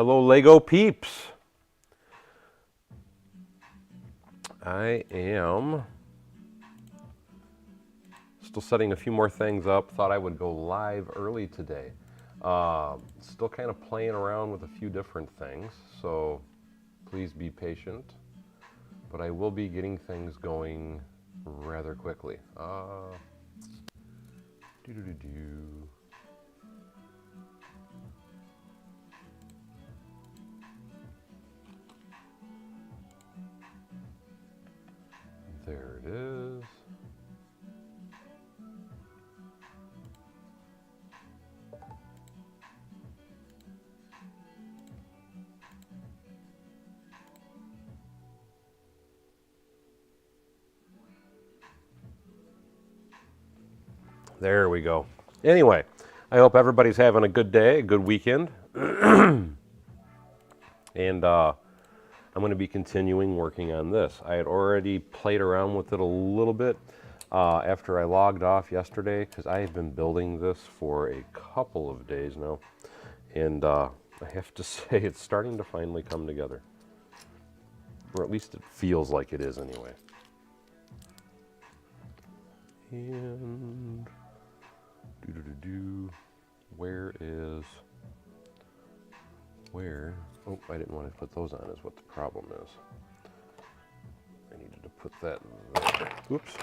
Hello, Lego peeps. I am still setting a few more things up. Thought I would go live early today. Still kind of playing around with a few different things, so please be patient. But I will be getting things going rather quickly. There it is. There we go. Anyway, I hope everybody's having a good day, a good weekend. And I'm going to be continuing working on this. I had already played around with it a little bit after I logged off yesterday, because I have been building this for a couple of days now. And I have to say, it's starting to finally come together. Or at least it feels like it is anyway. And where? Oh, I didn't want to put those on, is what the problem is. I needed to put that there. Oops.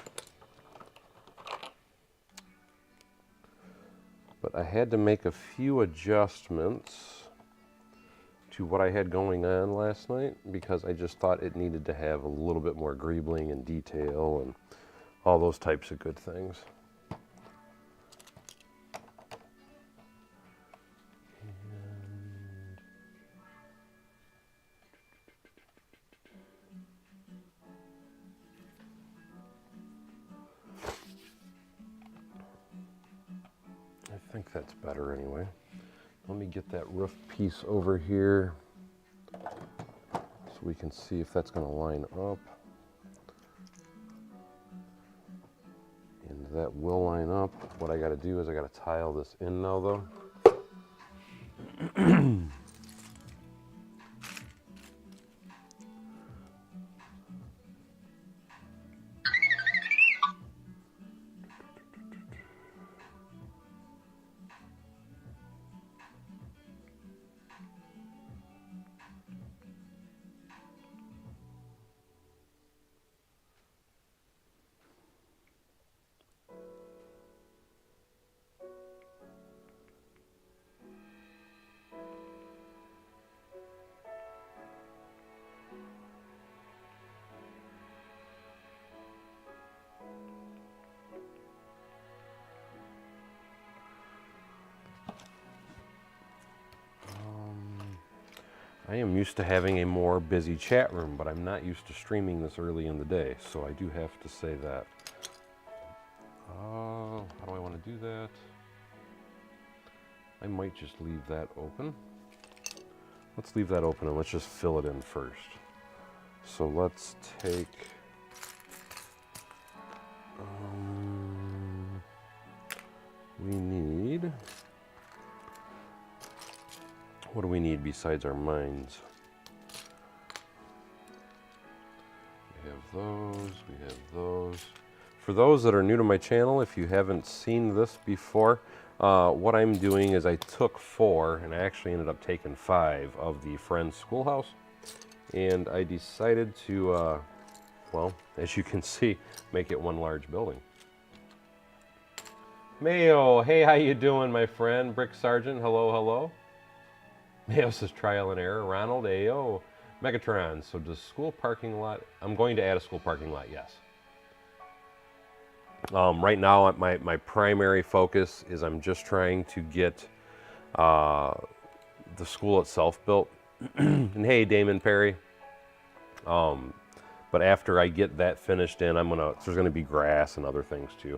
But I had to make a few adjustments to what I had going on last night, because I just thought it needed to have a little bit more greebling and detail and all those types of good things. I think that's better anyway. Let me get that roof piece over here so we can see if that's going to line up. And that will line up. What I got to do is I got to tile this in now though. I am used to having a more busy chat room, but I'm not used to streaming this early in the day, so I do have to say that. How do I want to do that? I might just leave that open. Let's leave that open and let's just fill it in first. So let's take... we need... what do we need besides our mines? We have those, we have those. For those that are new to my channel, if you haven't seen this before, what I'm doing is I took 4, and I actually ended up taking 5 of the Friends Schoolhouse, and I decided to, well, as you can see, make it one large building. Mayo, hey, how you doing, my friend? Brick Sergeant, hello, hello. Mayo says trial and error. Ronald, Ayo. Megatron, so does school parking lot... I'm going to add a school parking lot, yes. Right now, my primary focus is I'm just trying to get the school itself built. And hey, Damon Perry. But after I get that finished in, there's gonna be grass and other things too.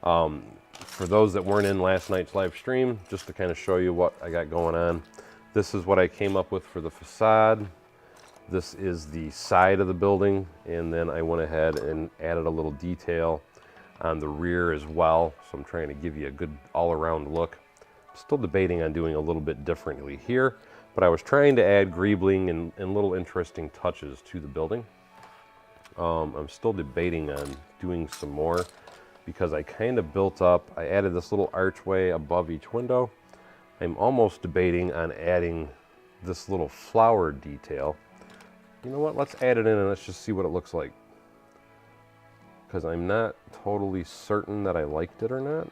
For those that weren't in last night's live stream, just to kind of show you what I got going on, this is what I came up with for the facade. This is the side of the building, and then I went ahead and added a little detail on the rear as well. So I'm trying to give you a good all-around look. I'm still debating on doing a little bit differently here, but I was trying to add greebling and little interesting touches to the building. I'm still debating on doing some more because I kind of built up, I added this little archway above each window. I'm almost debating on adding this little flower detail. You know what, let's add it in and let's just see what it looks like. Because I'm not totally certain that I liked it or not.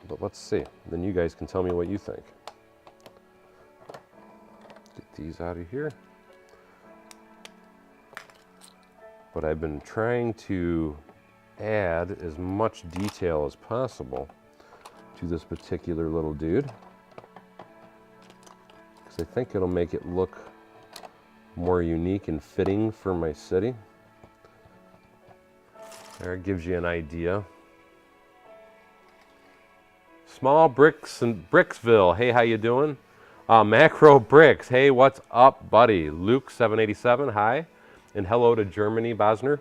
But let's see, then you guys can tell me what you think. Get these out of here. But I've been trying to add as much detail as possible to this particular little dude, because I think it'll make it look more unique and fitting for my city. There, it gives you an idea. Small Bricks in Bricksville, hey, how you doing? Macro Bricks, hey, what's up, buddy? Luke 787, hi, and hello to Germany, Bosner.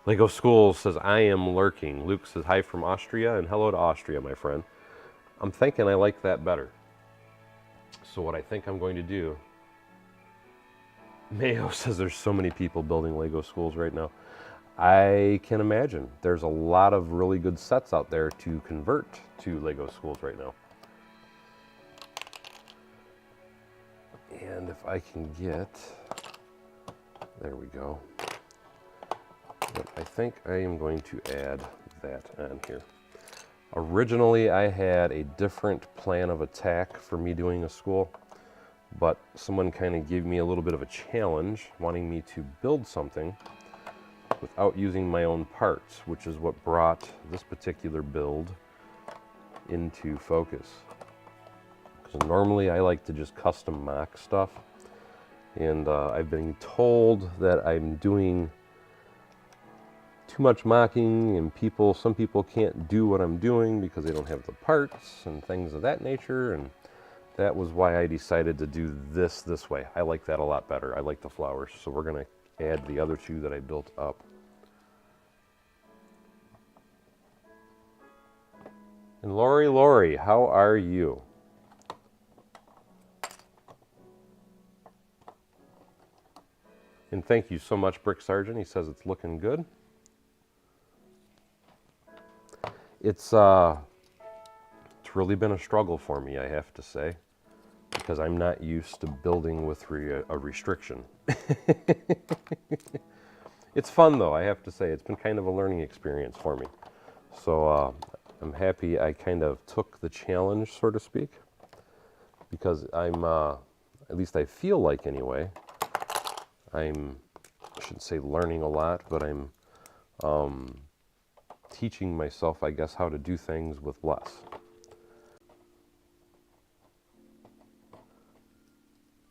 Lego Schools says, I am lurking. Luke says, hi from Austria, and hello to Austria, my friend. I'm thinking I like that better. So what I think I'm going to do, Mayo says there's so many people building Lego Schools right now. I can imagine. There's a lot of really good sets out there to convert to Lego Schools right now. And if I can get, there we go. But I think I am going to add that on here. Originally, I had a different plan of attack for me doing a school, but someone kind of gave me a little bit of a challenge, wanting me to build something without using my own parts, which is what brought this particular build into focus. Because normally I like to just custom mock stuff, and I've been told that I'm doing too much mocking, and some people can't do what I'm doing because they don't have the parts and things of that nature, and that was why I decided to do this way. I like that a lot better. I like the flowers, so we're going to add the other two that I built up. And Lori, how are you? And thank you so much, Brick Sergeant. He says it's looking good. It's really been a struggle for me, I have to say, because I'm not used to building with a restriction. It's fun though, I have to say. It's been kind of a learning experience for me. So I'm happy I kind of took the challenge, so to speak, because I'm, at least I feel like anyway, I shouldn't say learning a lot, but I'm teaching myself, I guess, how to do things with less.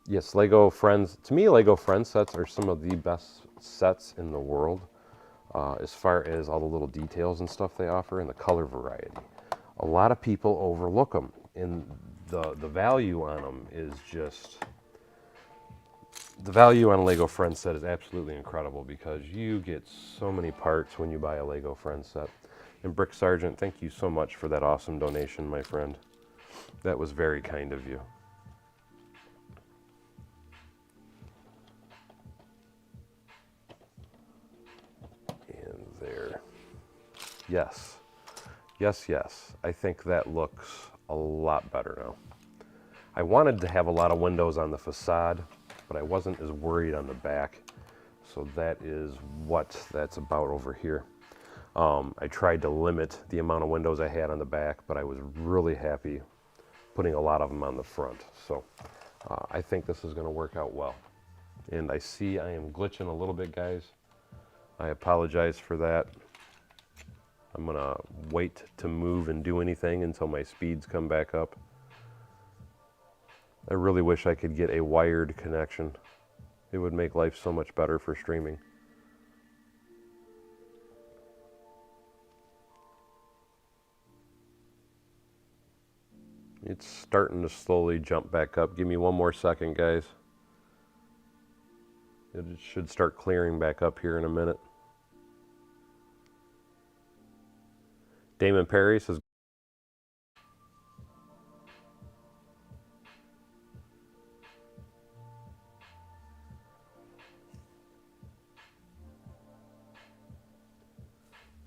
Yes, Lego Friends, to me, Lego Friends sets are some of the best sets in the world, as far as all the little details and stuff they offer and the color variety. A lot of people overlook them, and the value on them is just, the value on a Lego Friends set is absolutely incredible because you get so many parts when you buy a Lego Friends set. And Brick Sergeant, thank you so much for that awesome donation, my friend. That was very kind of you. And there. Yes. Yes, yes. I think that looks a lot better now. I wanted to have a lot of windows on the facade, but I wasn't as worried on the back. So that is what that's about over here. I tried to limit the amount of windows I had on the back, but I was really happy putting a lot of them on the front. So I think this is going to work out well. And I see I am glitching a little bit, guys. I apologize for that. I'm going to wait to move and do anything until my speeds come back up. I really wish I could get a wired connection. It would make life so much better for streaming. It's starting to slowly jump back up. Give me one more second, guys. It should start clearing back up here in a minute. Damon Perry says,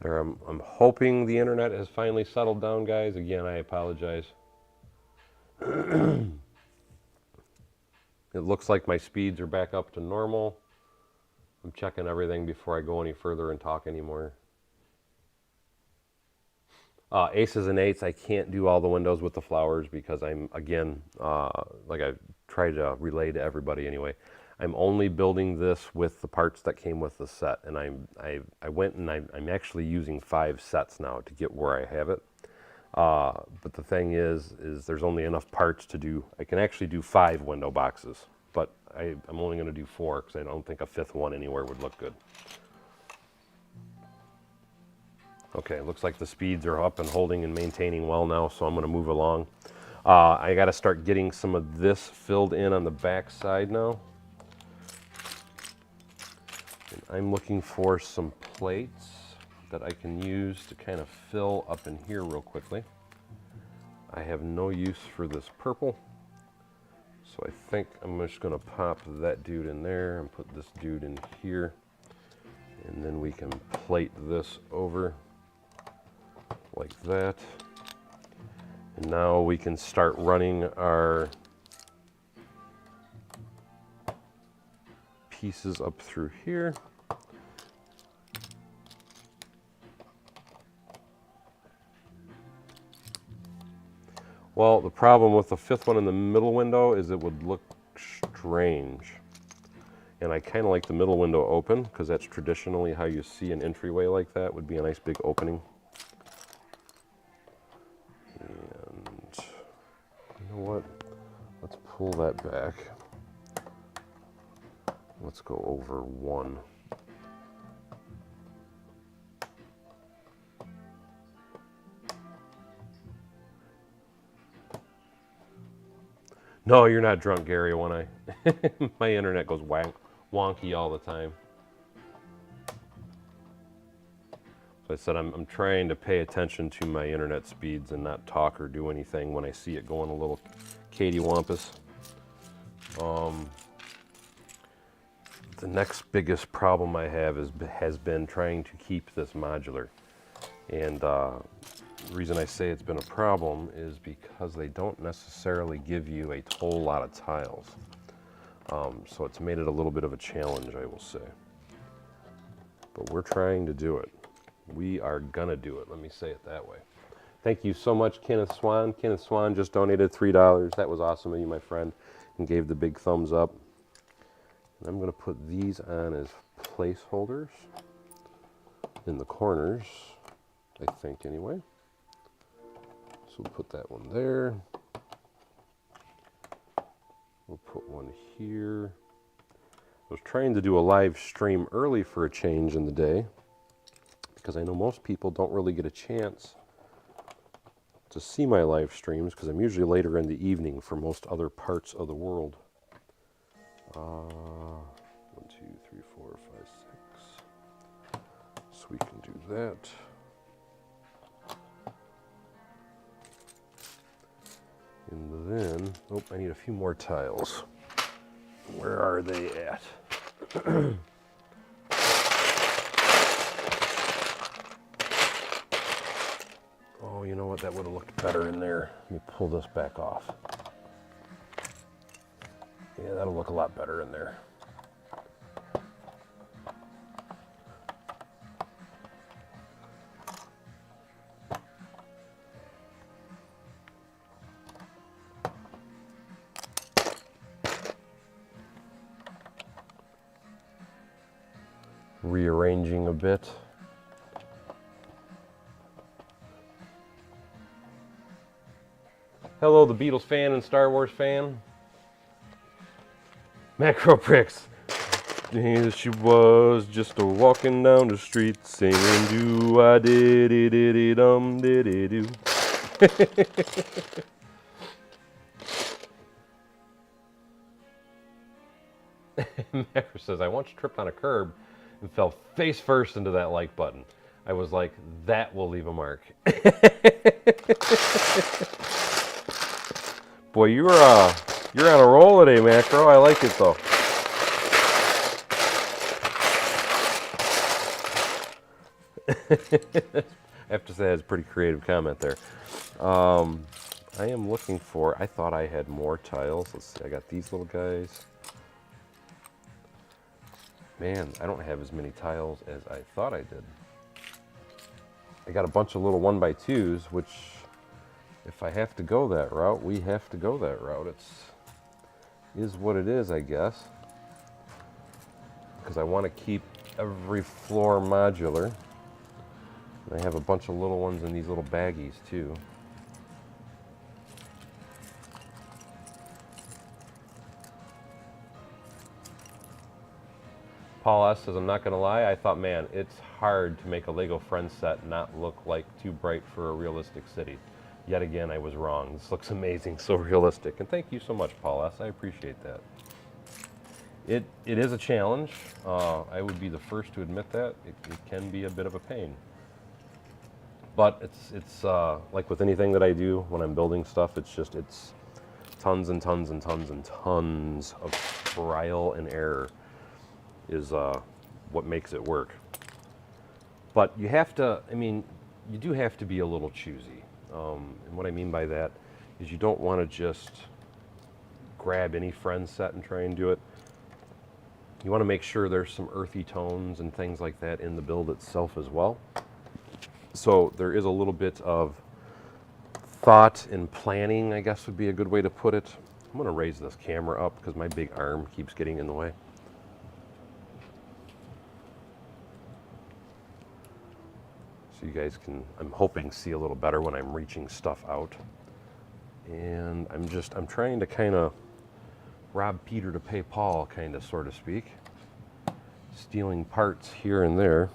Or I'm hoping the internet has finally settled down, guys. Again, I apologize. It looks like my speeds are back up to normal. I'm checking everything before I go any further and talk anymore. Aces and eights, I can't do all the windows with the flowers because I'm, again, like I tried to relay to everybody anyway, I'm only building this with the parts that came with the set. And I went and I'm actually using 5 sets now to get where I have it. But the thing is there's only enough parts to do, I can actually do 5 window boxes, but I'm only going to do 4 because I don't think a 5th one anywhere would look good. Okay, looks like the speeds are up and holding and maintaining well now, so I'm going to move along. I got to start getting some of this filled in on the back side now. And I'm looking for some plates that I can use to kind of fill up in here real quickly. I have no use for this purple, so I think I'm just going to pop that dude in there and put this dude in here, and then we can plate this over like that. And now we can start running our pieces up through here. Well, the problem with the 5th one in the middle window is it would look strange. And I kind of like the middle window open because that's traditionally how you see an entryway like that, would be a nice big opening. And you know what? Let's pull that back. Let's go over 1. No, you're not drunk, Gary, when I... My internet goes wonky all the time. So I said I'm trying to pay attention to my internet speeds and not talk or do anything when I see it going a little cattywampus. The next biggest problem I have has been trying to keep this modular. And the reason I say it's been a problem is because they don't necessarily give you a whole lot of tiles. So it's made it a little bit of a challenge, I will say. But we're trying to do it. We are gonna do it, let me say it that way. Thank you so much, Kenneth Swan. Kenneth Swan just donated $3. That was awesome of you, my friend, and gave the big thumbs up. And I'm gonna put these on as placeholders in the corners, I think anyway. So we'll put that one there. We'll put one here. I was trying to do a live stream early for a change in the day because I know most people don't really get a chance to see my live streams because I'm usually later in the evening for most other parts of the world. 1, 2, 3, 4, 5, 6. So we can do that. And then, oh, I need a few more tiles. Where are they at? Oh, you know what? That would have looked better in there. Let me pull this back off. Yeah, that'll look a lot better in there. Rearranging a bit. Hello, the Beatles fan and Star Wars fan. Macro Pricks. She was just a walking down the street singing do I diddy diddy dum diddy do. Macro says, I once tripped on a curb and fell face first into that like button. I was like, that will leave a mark. Boy, you're on a roll today, Macro. I like it though. I have to say that's a pretty creative comment there. I am looking for, I thought I had more tiles. Let's see, I got these little guys. Man, I don't have as many tiles as I thought I did. I got a bunch of little 1x2s, which if I have to go that route, we have to go that route. Is what it is, I guess. Because I want to keep every floor modular. And I have a bunch of little ones in these little baggies too. Paul S. says, I'm not going to lie, I thought, man, it's hard to make a Lego Friends set not look like too bright for a realistic city. Yet again, I was wrong. This looks amazing, so realistic. And thank you so much, Paul S. I appreciate that. It is a challenge. I would be the first to admit that. It can be a bit of a pain. But it's like with anything that I do when I'm building stuff, it's tons and tons and tons and tons of trial and error is what makes it work. But you have to, I mean, you do have to be a little choosy. And what I mean by that is you don't want to just grab any Friends set and try and do it. You want to make sure there's some earthy tones and things like that in the build itself as well. So there is a little bit of thought and planning, I guess would be a good way to put it. I'm going to raise this camera up because my big arm keeps getting in the way. So you guys can, I'm hoping, see a little better when I'm reaching stuff out. And I'm trying to kind of rob Peter to pay Paul, kind of, so to speak. Stealing parts here and there.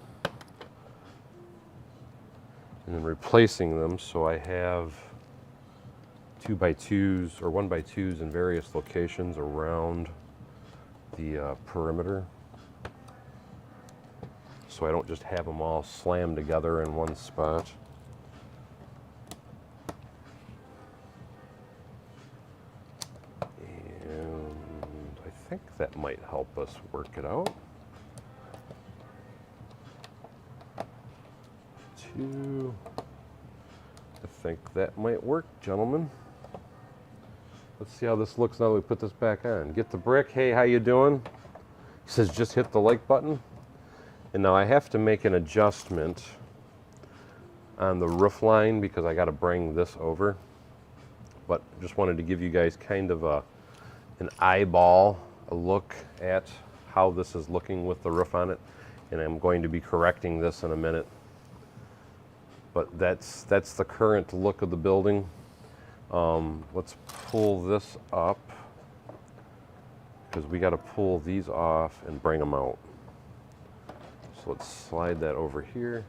And then replacing them, so I have 2x2s or 1x2s in various locations around the perimeter. So I don't just have them all slammed together in one spot. And I think that might help us work it out. I think that might work, gentlemen. Let's see how this looks now that we put this back on. Get the brick. Hey, how you doing? He says just hit the like button. And now I have to make an adjustment on the roof line because I got to bring this over. But just wanted to give you guys kind of an eyeball, a look at how this is looking with the roof on it. And I'm going to be correcting this in a minute. But that's the current look of the building. Let's pull this up because we got to pull these off and bring them out. So let's slide that over here.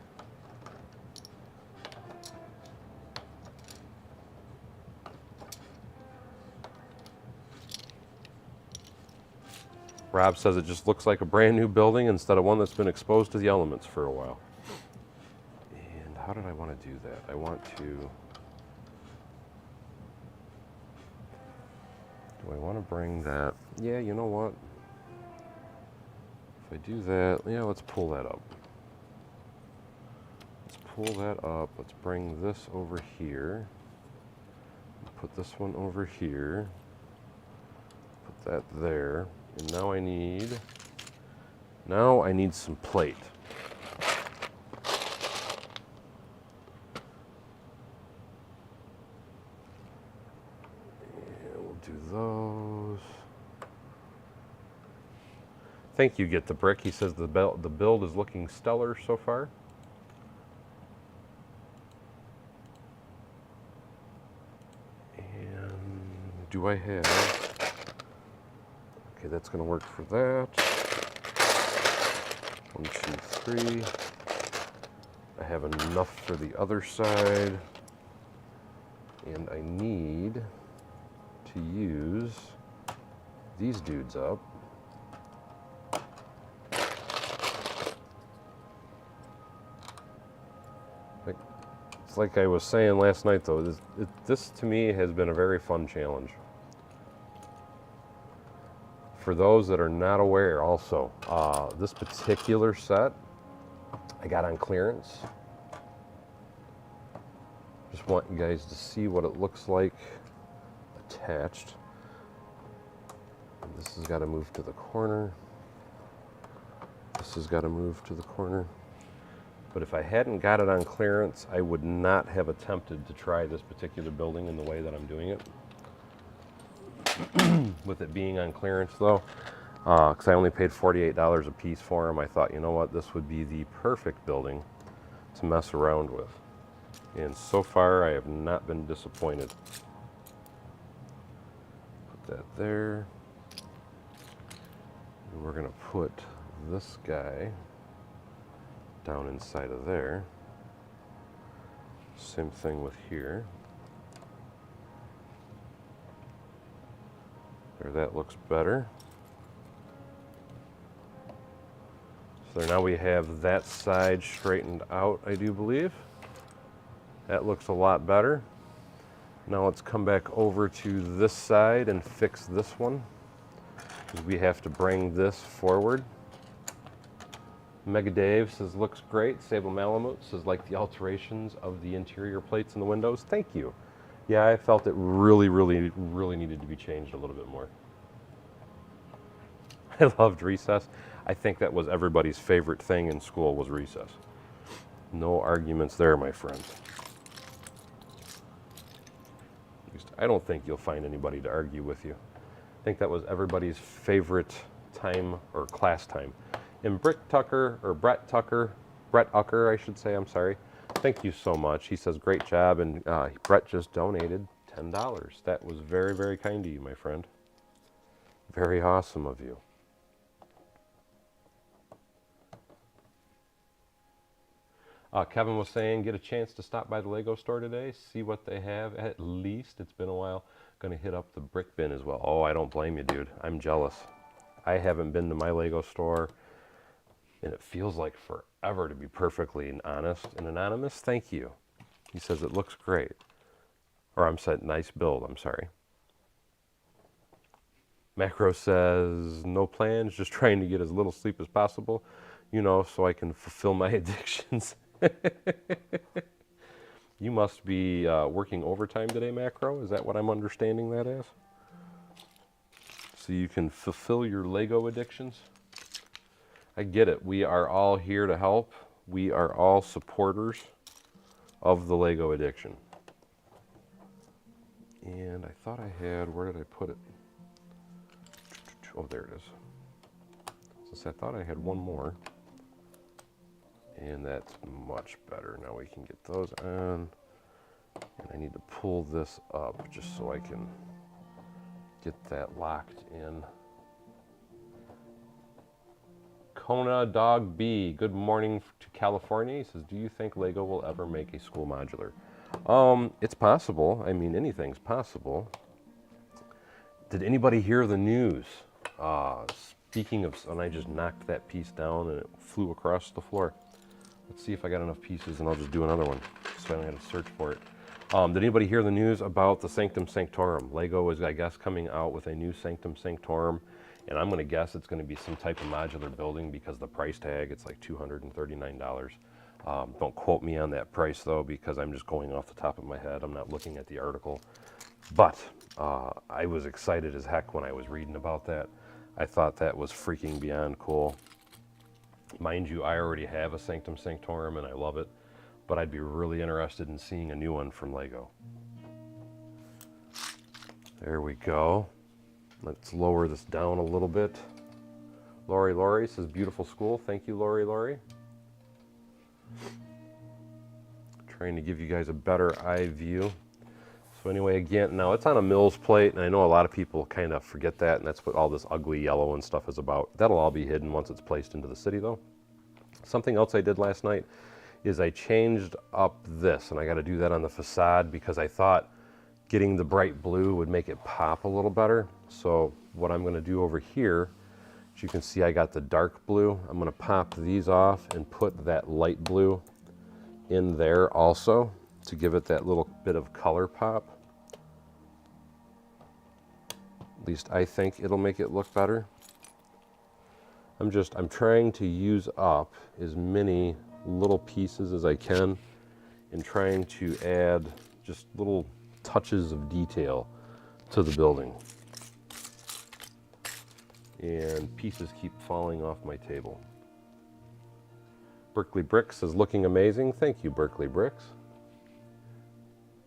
Rob says it just looks like a brand new building instead of one that's been exposed to the elements for a while. And how did I want to do that? I want to... Do I want to bring that? Yeah, you know what? If I do that, yeah, let's pull that up. Let's pull that up. Let's bring this over here. Put this one over here. Put that there. And now I need some plate. And we'll do those. Thank you, Get the Brick. He says the build is looking stellar so far. And do I have... Okay, that's going to work for that. 1, 2, 3. I have enough for the other side. And I need to use these dudes up. It's like I was saying last night, though, this to me has been a very fun challenge. For those that are not aware also, this particular set I got on clearance. Just want you guys to see what it looks like attached. This has got to move to the corner. This has got to move to the corner. But if I hadn't got it on clearance, I would not have attempted to try this particular building in the way that I'm doing it. With it being on clearance though, because I only paid $48 a piece for them, I thought, you know what, this would be the perfect building to mess around with. And so far, I have not been disappointed. Put that there. And we're going to put this guy down inside of there. Same thing with here. There, that looks better. So now we have that side straightened out, I do believe. That looks a lot better. Now let's come back over to this side and fix this one, because we have to bring this forward. Mega Dave says, looks great. Sable Malamute says, like the alterations of the interior plates in the windows. Thank you. Yeah, I felt it really needed to be changed a little bit more. I loved recess. I think that was everybody's favorite thing in school, was recess. No arguments there, my friends. At least I don't think you'll find anybody to argue with you. I think that was everybody's favorite time, or class time. And Brett Tucker, I should say, I'm sorry. Thank you so much. He says, great job, and Brett just donated $10. That was very kind of you, my friend. Very awesome of you. Kevin was saying, get a chance to stop by the Lego store today, see what they have at least. It's been a while. Gonna hit up the brick bin as well. Oh, I don't blame you, dude. I'm jealous. I haven't been to my Lego store, and it feels like forever, to be perfectly honest. And Anonymous, thank you. He says it looks great. Or I'm saying, nice build, I'm sorry. Macro says, no plans, just trying to get as little sleep as possible, you know, so I can fulfill my addictions. You must be working overtime today, Macro? Is that what I'm understanding that as? So you can fulfill your Lego addictions? I get it. We are all here to help. We are all supporters of the Lego addiction. And I thought I had, where did I put it? Oh, there it is. Since I thought I had one more. And that's much better. Now we can get those on. And I need to pull this up just so I can get that locked in. Kona Dog B, good morning to California. He says, do you think Lego will ever make a school modular? It's possible. I mean, anything's possible. Did anybody hear the news? Speaking of, and I just knocked that piece down and it flew across the floor. Let's see if I got enough pieces and I'll just do another one so I don't have to search for it. Did anybody hear the news about the Sanctum Sanctorum? Lego is, I guess, coming out with a new Sanctum Sanctorum, and I'm going to guess it's going to be some type of modular building because the price tag, it's like $239. Don't quote me on that price though, because I'm just going off the top of my head. I'm not looking at the article. But I was excited as heck when I was reading about that. I thought that was freaking beyond cool. Mind you, I already have a Sanctum Sanctorum and I love it, but I'd be really interested in seeing a new one from Lego. There we go. Let's lower this down a little bit. Lori says, beautiful school. Thank you, Lori. Trying to give you guys a better eye view. So anyway, again, now it's on a Mills plate, and I know a lot of people kind of forget that, and that's what all this ugly yellow and stuff is about. That'll all be hidden once it's placed into the city, though. Something else I did last night is I changed up this, and I got to do that on the facade because I thought getting the bright blue would make it pop a little better. So what I'm going to do over here, as you can see, I got the dark blue. I'm going to pop these off and put that light blue in there also to give it that little bit of color pop. At least I think it'll make it look better. I'm trying to use up as many little pieces as I can and trying to add just little touches of detail to the building. And pieces keep falling off my table. Berkeley Bricks is looking amazing. Thank you, Berkeley Bricks.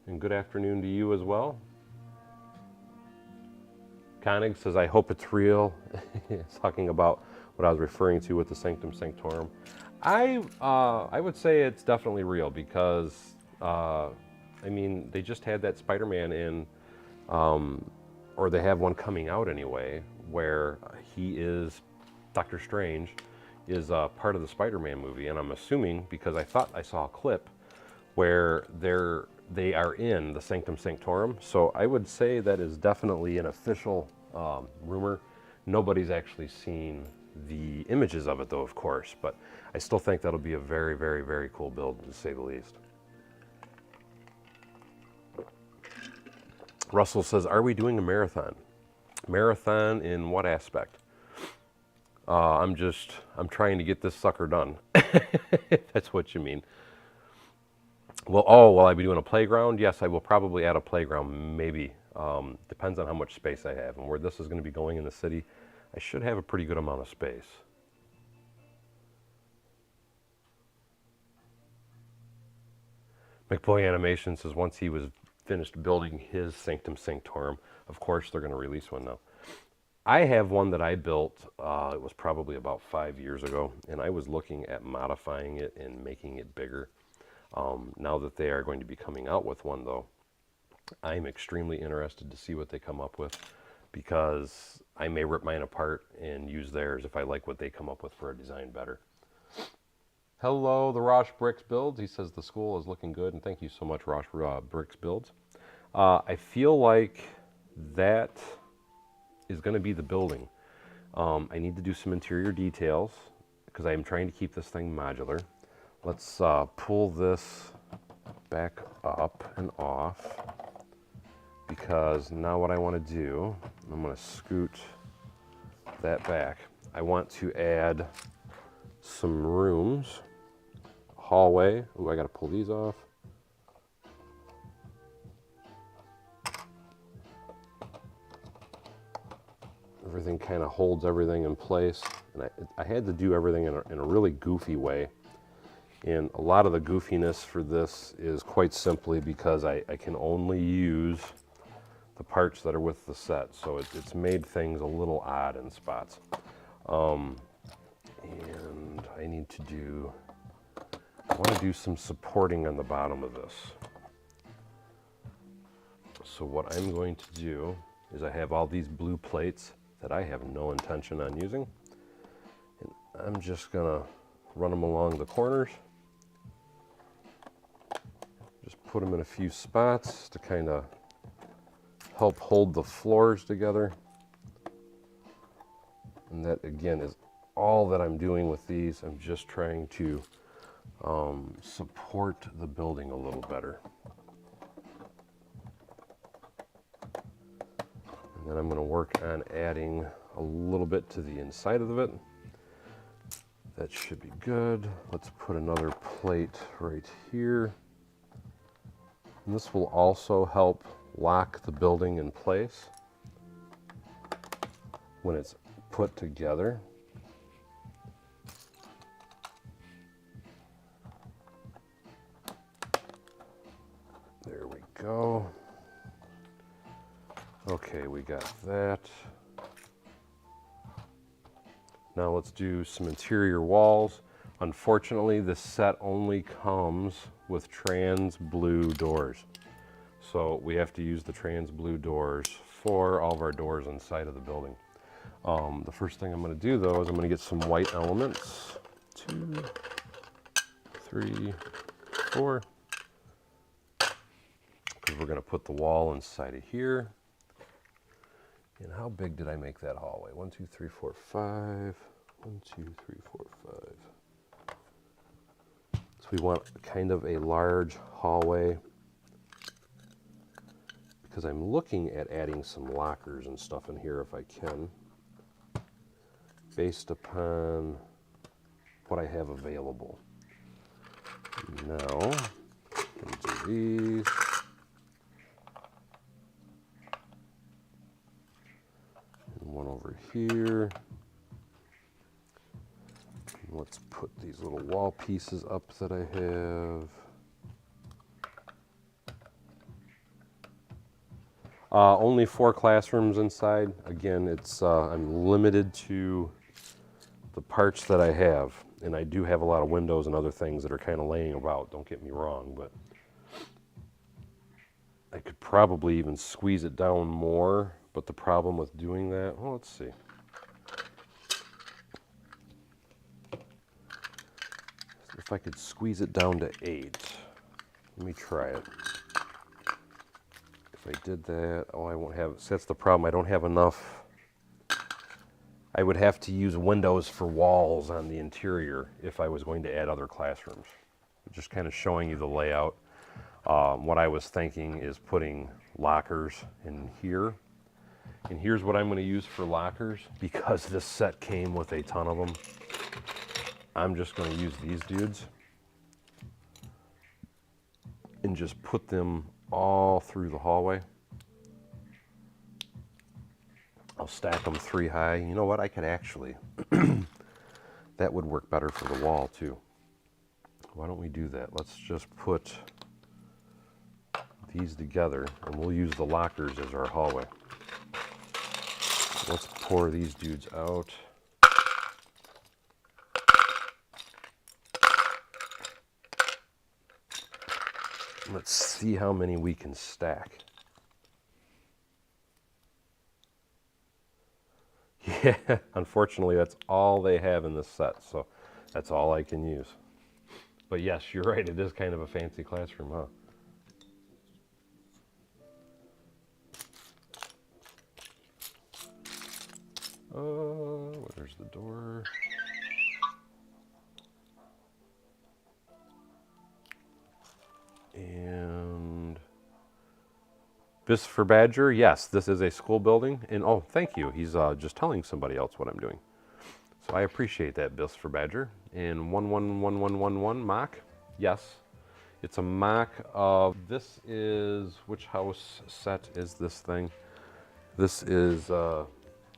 And good afternoon to you as well. Koenig says, I hope it's real. It's talking about what I was referring to with the Sanctum Sanctorum. I would say it's definitely real because, I mean, they just had that Spider-Man in, or they have one coming out anyway, where he is, Doctor Strange, is part of the Spider-Man movie. And I'm assuming, because I thought I saw a clip where they are in the Sanctum Sanctorum. So I would say that is definitely an official rumor. Nobody's actually seen the images of it though, of course, but I still think that'll be a very, very, very cool build, to say the least. Russell says, are we doing a marathon? Marathon in what aspect? I'm trying to get this sucker done. If that's what you mean. Well, will I be doing a playground? Yes, I will probably add a playground, maybe. Depends on how much space I have. And where this is going to be going in the city, I should have a pretty good amount of space. McBoy Animation says once he was finished building his Sanctum Sanctorum, of course they're going to release one now. I have one that I built, it was probably about 5 years ago, and I was looking at modifying it and making it bigger. Now that they are going to be coming out with one though, I'm extremely interested to see what they come up with, because I may rip mine apart and use theirs if I like what they come up with for a design better. Hello, the Rosh Bricks Builds. He says the school is looking good, and thank you so much, Rosh Bricks Builds. I feel like that is going to be the building. I need to do some interior details because I am trying to keep this thing modular. Let's pull this back up and off, because now what I want to do, I'm going to scoot that back. I want to add some rooms, hallway. Ooh, I got to pull these off. Everything kind of holds everything in place, and I had to do everything in a really goofy way. And a lot of the goofiness for this is quite simply because I can only use the parts that are with the set. So it's made things a little odd in spots. And I need to I want to do some supporting on the bottom of this. So what I'm going to do is I have all these blue plates that I have no intention on using. And I'm just gonna run them along the corners. Just put them in a few spots to kind of help hold the floors together. And that again is all that I'm doing with these. I'm just trying to support the building a little better. And then I'm going to work on adding a little bit to the inside of it. That should be good. Let's put another plate right here. And this will also help lock the building in place when it's put together. There we go. Okay, we got that. Now let's do some interior walls. Unfortunately, this set only comes with trans blue doors. So we have to use the trans blue doors for all of our doors inside of the building. The first thing I'm going to do though is I'm going to get some white elements. 2, 3, 4. Because we're going to put the wall inside of here. And how big did I make that hallway? 1, 2, 3, 4, 5. 1, 2, 3, 4, 5. So we want kind of a large hallway, because I'm looking at adding some lockers and stuff in here if I can. based upon what I have available. Now, I'm gonna do these. And one over here. And let's put these little wall pieces up that I have. Only 4 classrooms inside. Again, it's I'm limited to the parts that I have, and I do have a lot of windows and other things that are kind of laying about, don't get me wrong, but I could probably even squeeze it down more, but the problem with doing that, well, let's see. If I could squeeze it down to 8. Let me try it. If I did that, oh, I won't have, so that's the problem, I don't have enough. I would have to use windows for walls on the interior if I was going to add other classrooms. Just kind of showing you the layout. What I was thinking is putting lockers in here. And here's what I'm going to use for lockers. Because this set came with a ton of them, I'm just going to use these dudes and just put them all through the hallway. I'll stack them 3 high. You know what? I could actually, that would work better for the wall too. Why don't we do that? Let's just put these together and we'll use the lockers as our hallway. Let's pour these dudes out. Let's see how many we can stack. Yeah, unfortunately that's all they have in this set, so that's all I can use. But yes, you're right, it is kind of a fancy classroom, huh? Where's the door? And this for Badger, yes, this is a school building. And oh, thank you. He's just telling somebody else what I'm doing. So I appreciate that, Bis for Badger. And 111111 mock, yes. It's a mock of, this is, which house set is this thing? This is,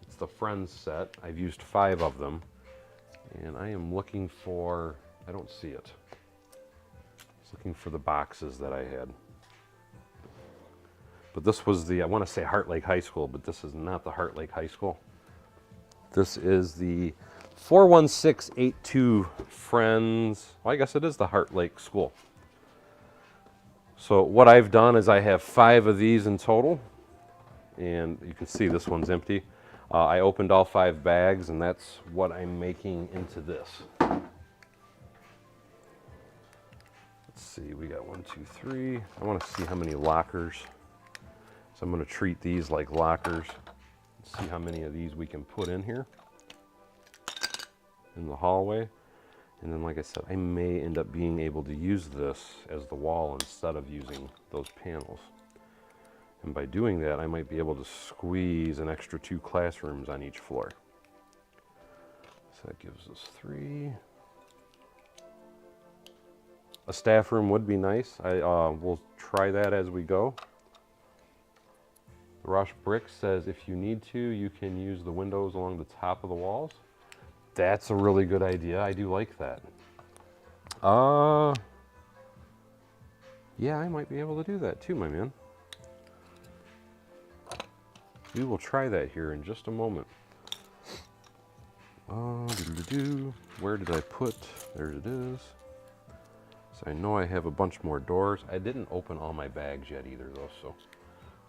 it's the Friends set. I've used 5 of them. And I am looking for, I don't see it. I was looking for the boxes that I had. But this was the, I want to say Heart Lake High School, but this is not the Heart Lake High School. This is the 41682 Friends, well, I guess it is the Heart Lake School. So what I've done is I have 5 of these in total, and you can see this one's empty. I opened all 5 bags, and that's what I'm making into this. Let's see, we got 1, 2, 3. I want to see how many lockers. So I'm going to treat these like lockers. Let's see how many of these we can put in here in the hallway. And then, like I said, I may end up being able to use this as the wall instead of using those panels. And by doing that, I might be able to squeeze an extra 2 classrooms on each floor. So that gives us 3. A staff room would be nice. We'll try that as we go. Rush Brick says if you need to, you can use the windows along the top of the walls. That's a really good idea. I do like that. Yeah, I might be able to do that too, my man. We will try that here in just a moment. Where did I put? There it is. So I know I have a bunch more doors. I didn't open all my bags yet either though, so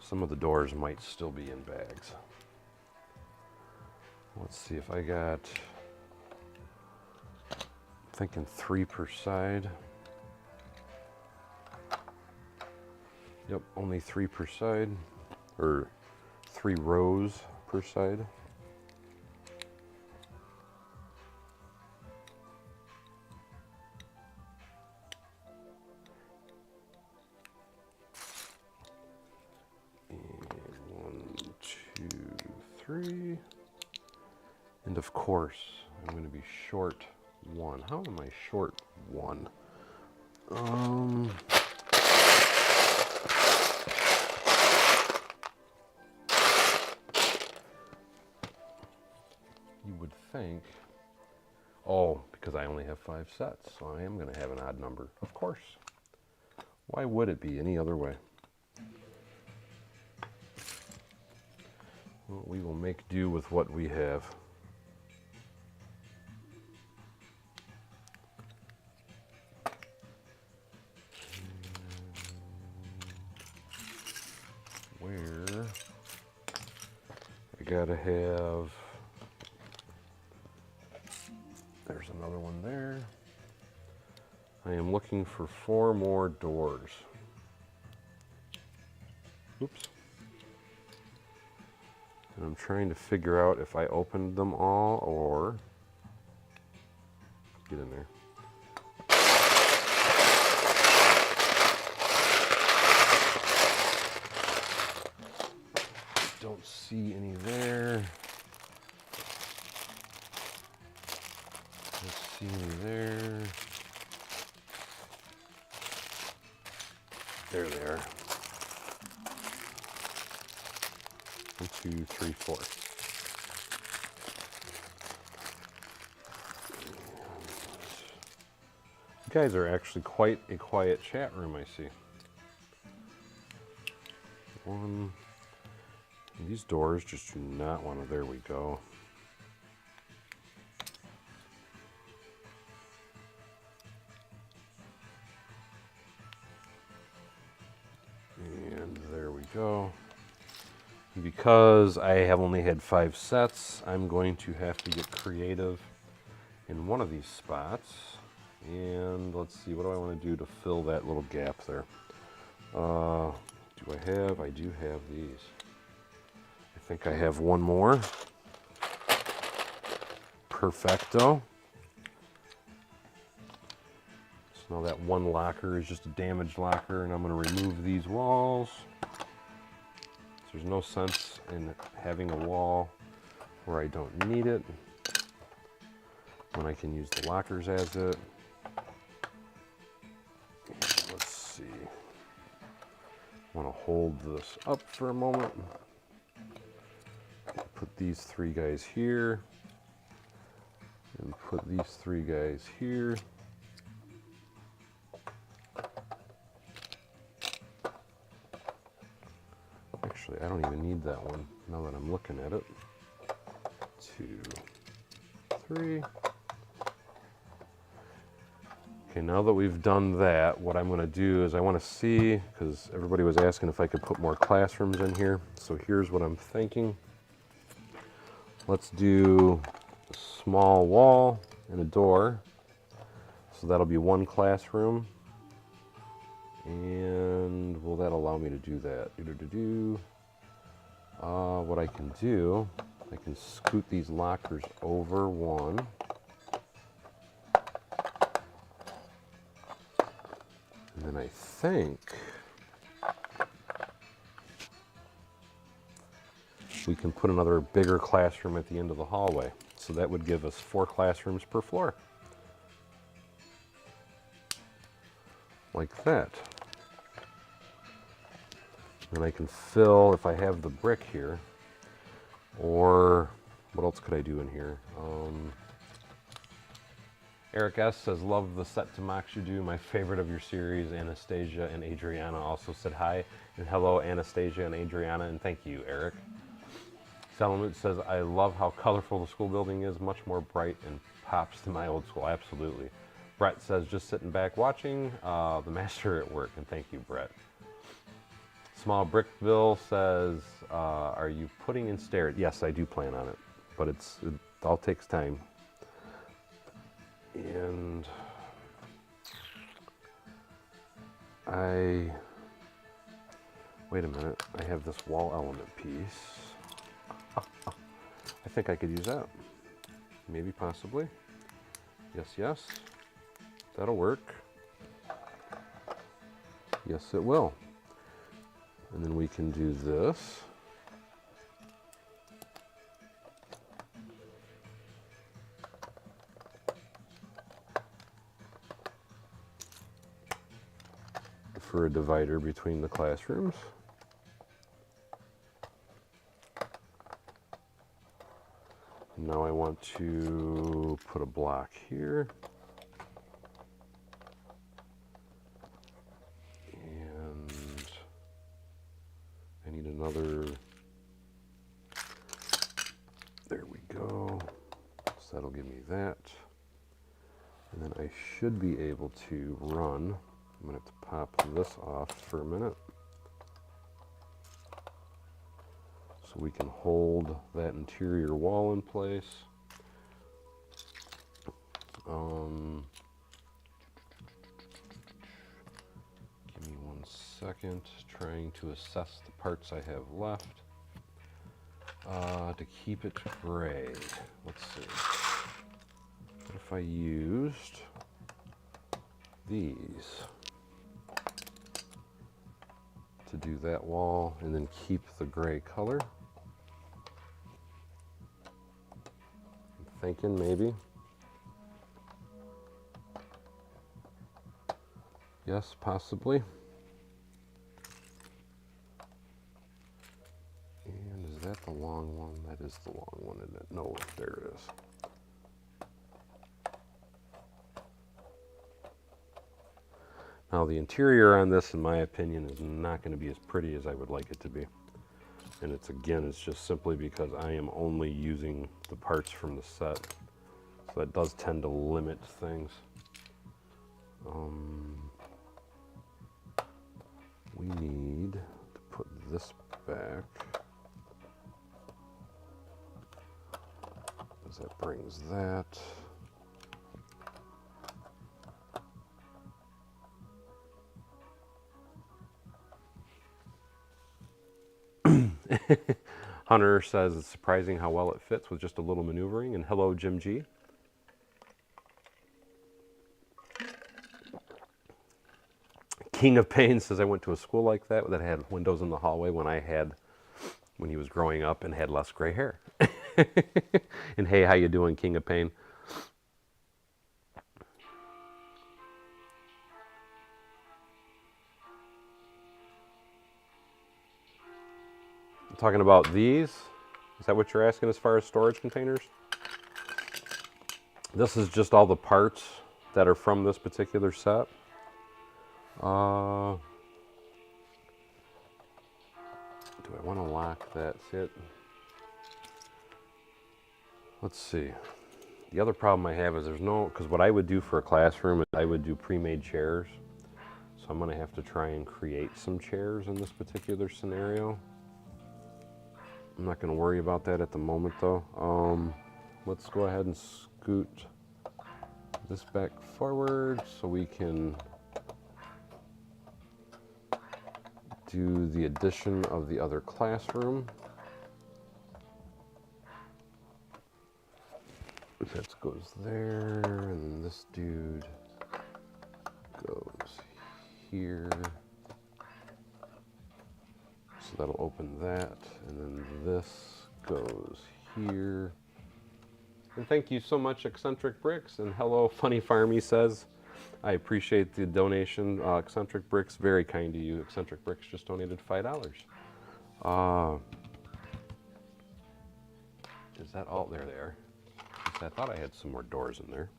some of the doors might still be in bags. Let's see if I got, I'm thinking 3 per side. Yep, only 3 per side, or 3 rows per side. And 1, 2, 3. And of course, I'm going to be short 1. How am I short 1? You would think, oh, because I only have 5 sets, so I am going to have an odd number. Of course. Why would it be any other way? Well, we will make do with what we have. Where I gotta have, there's another one there. I am looking for 4 more doors. Oops. And I'm trying to figure out if I opened them all or, get in there. Don't see any there. Don't see any there. There they are. 1, 2, 3, 4. You guys are actually quite a quiet chat room, I see. 1. These doors just do not want to, there we go. And there we go. And because I have only had 5 sets, I'm going to have to get creative in one of these spots. And let's see, what do I want to do to fill that little gap there? Do I have? I do have these. I think I have one more. Perfecto. So now that one locker is just a damaged locker, and I'm going to remove these walls. So there's no sense in having a wall where I don't need it, when I can use the lockers as it. And let's see. I want to hold this up for a moment. Put these 3 guys here, and put these 3 guys here. Actually, I don't even need that one now that I'm looking at it. 2, 3. Okay, now that we've done that, what I'm going to do is I want to see, because everybody was asking if I could put more classrooms in here. So here's what I'm thinking. Let's do a small wall and a door. So that'll be 1 classroom. And will that allow me to do that? What I can do, I can scoot these lockers over 1. And then I think we can put another bigger classroom at the end of the hallway. So that would give us 4 classrooms per floor. Like that. And I can fill, if I have the brick here, or what else could I do in here? Eric S. says, love the Set2Moc you do, my favorite of your series. Anastasia and Adriana also said hi. And hello, Anastasia and Adriana, and thank you, Eric. Salamut says, I love how colorful the school building is, much more bright and pops than my old school. Absolutely. Brett says, just sitting back watching the master at work, and thank you, Brett. Small Brickville says, are you putting in stairs? Yes, I do plan on it, but it all takes time. And wait a minute, I have this wall element piece. I think I could use that. Maybe, possibly. Yes, yes. That'll work. Yes, it will. And then we can do this. for a divider between the classrooms. Now I want to put a block here. And I need another, there we go. So that'll give me that. And then I should be able to run. I'm gonna have to pop this off for a minute. So we can hold that interior wall in place. Give me 1 second, trying to assess the parts I have left. To keep it gray, let's see. What if I used these to do that wall and then keep the gray color? I'm thinking maybe. Yes, possibly. And is that the long one? That is the long one, isn't it? No, there it is. Now the interior on this, in my opinion, is not going to be as pretty as I would like it to be. And it's, again, it's just simply because I am only using the parts from the set. So that does tend to limit things. We need to put this back, because that brings that. Hunter says it's surprising how well it fits with just a little maneuvering. And hello, Jim G. King of Pain says I went to a school like that had windows in the hallway when he was growing up and had less gray hair. And hey, how you doing, King of Pain? I'm talking about these. Is that what you're asking as far as storage containers? This is just all the parts that are from this particular set. Do I want to lock that? Let's see. The other problem I have is there's no, because what I would do for a classroom is I would do pre-made chairs. So I'm going to have to try and create some chairs in this particular scenario. I'm not going to worry about that at the moment though. Let's go ahead and scoot this back forward so we can do the addition of the other classroom. That goes there, and then this dude goes here. So that'll open that, and then this goes here. And thank you so much, Eccentric Bricks, and hello, Funny Farmy says. I appreciate the donation. Eccentric Bricks, very kind to you. Eccentric Bricks just donated $5. Is that all? There they are. I thought I had some more doors in there.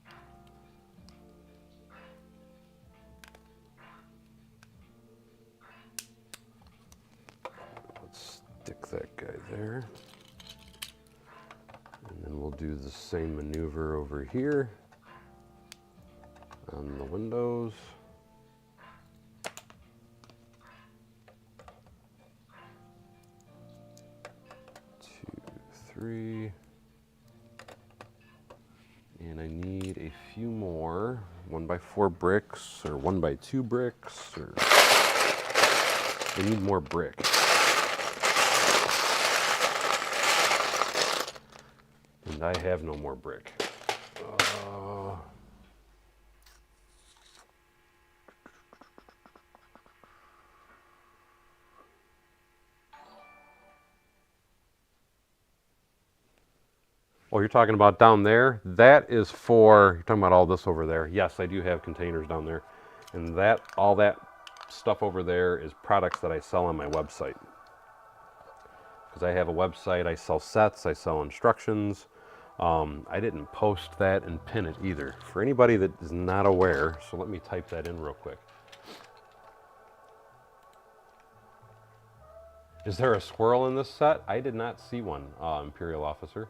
Let's stick that guy there. And then we'll do the same maneuver over here on the windows. 2, 3. And I need a few more 1x4 bricks or 1x2 bricks, or I need more brick. And I have no more brick. Oh, you're talking about down there? That is for, you're talking about all this over there. Yes, I do have containers down there. And that, all that stuff over there is products that I sell on my website. Because I have a website, I sell sets, I sell instructions. I didn't post that and pin it either. For anybody that is not aware, so let me type that in real quick. Is there a squirrel in this set? I did not see one, Imperial Officer.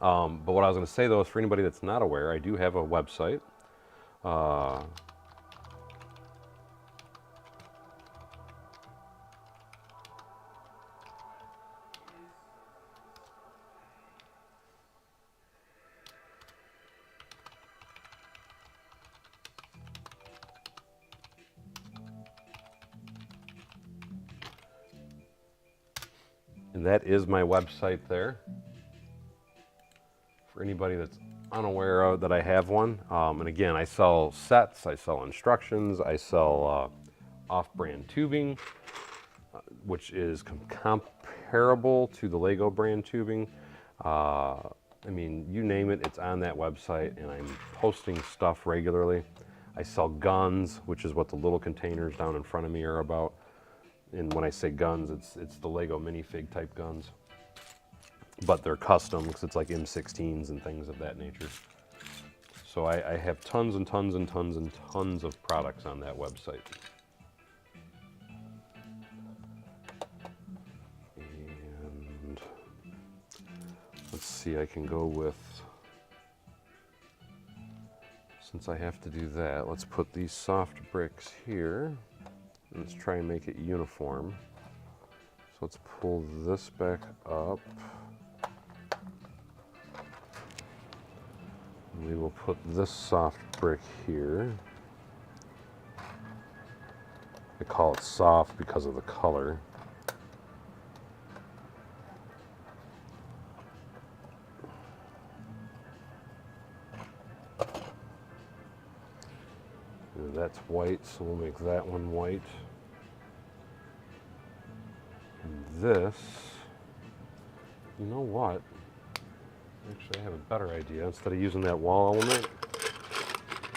But what I was going to say though is for anybody that's not aware, I do have a website. And that is my website there. For anybody that's unaware of that I have one. And again, I sell sets, I sell instructions, I sell off-brand tubing, which is comparable to the Lego brand tubing. I mean, you name it, it's on that website, and I'm posting stuff regularly. I sell guns, which is what the little containers down in front of me are about. And when I say guns, it's the Lego minifig type guns. But they're custom because it's like M16s and things of that nature. So I have tons and tons and tons and tons of products on that website. And let's see, I can go with, since I have to do that, let's put these soft bricks here. Let's try and make it uniform. So let's pull this back up. We will put this soft brick here. I call it soft because of the color. And that's white, so we'll make that one white. And this, you know what? Actually, I have a better idea. Instead of using that wall element,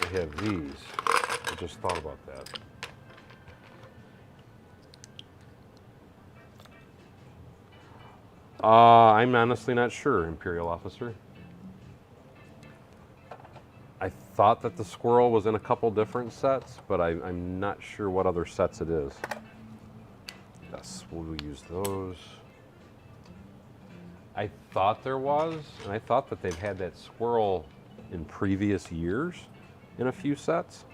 I have these. I just thought about that. I'm honestly not sure, Imperial Officer. I thought that the squirrel was in a couple different sets, but I'm not sure what other sets it is. Yes, we'll use those. I thought there was, and I thought that they've had that squirrel in previous years in a few sets.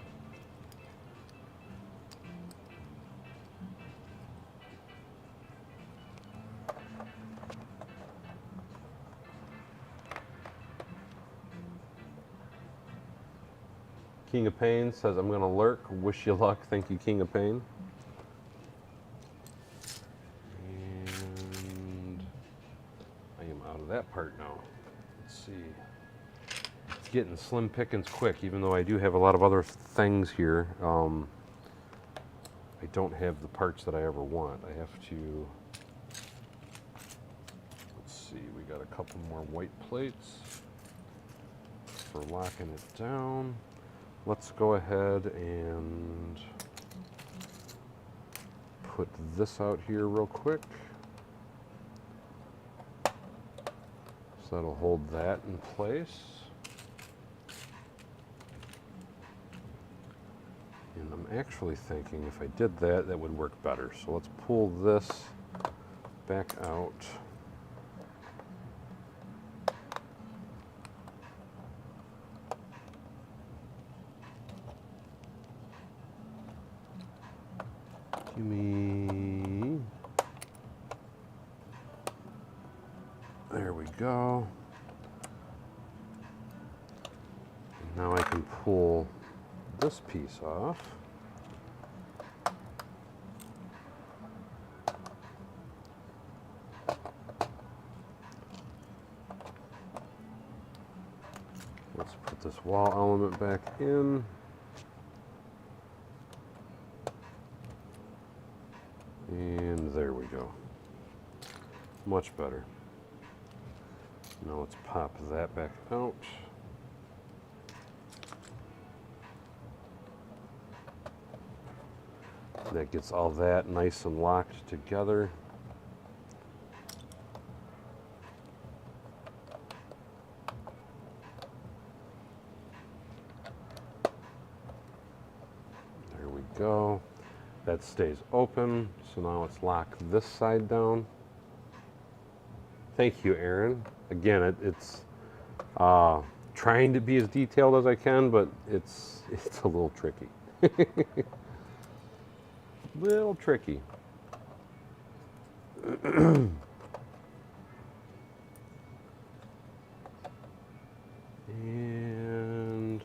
King of Pain says, I'm going to lurk. Wish you luck. Thank you, King of Pain. That part now. Let's see. It's getting slim pickings quick, even though I do have a lot of other things here. I don't have the parts that I ever want. I have to. Let's see. We got a couple more white plates for locking it down. Let's go ahead and put this out here real quick. So that'll hold that in place. And I'm actually thinking if I did that, that would work better. So let's pull this back out. Give me. There we go. Now I can pull this piece off. Let's put this wall element back in. And there we go. Much better. Now let's pop that back out. That gets all that nice and locked together. There we go. That stays open. So now let's lock this side down. Thank you, Aaron. Again, it's trying to be as detailed as I can, but it's a little tricky. Little tricky. And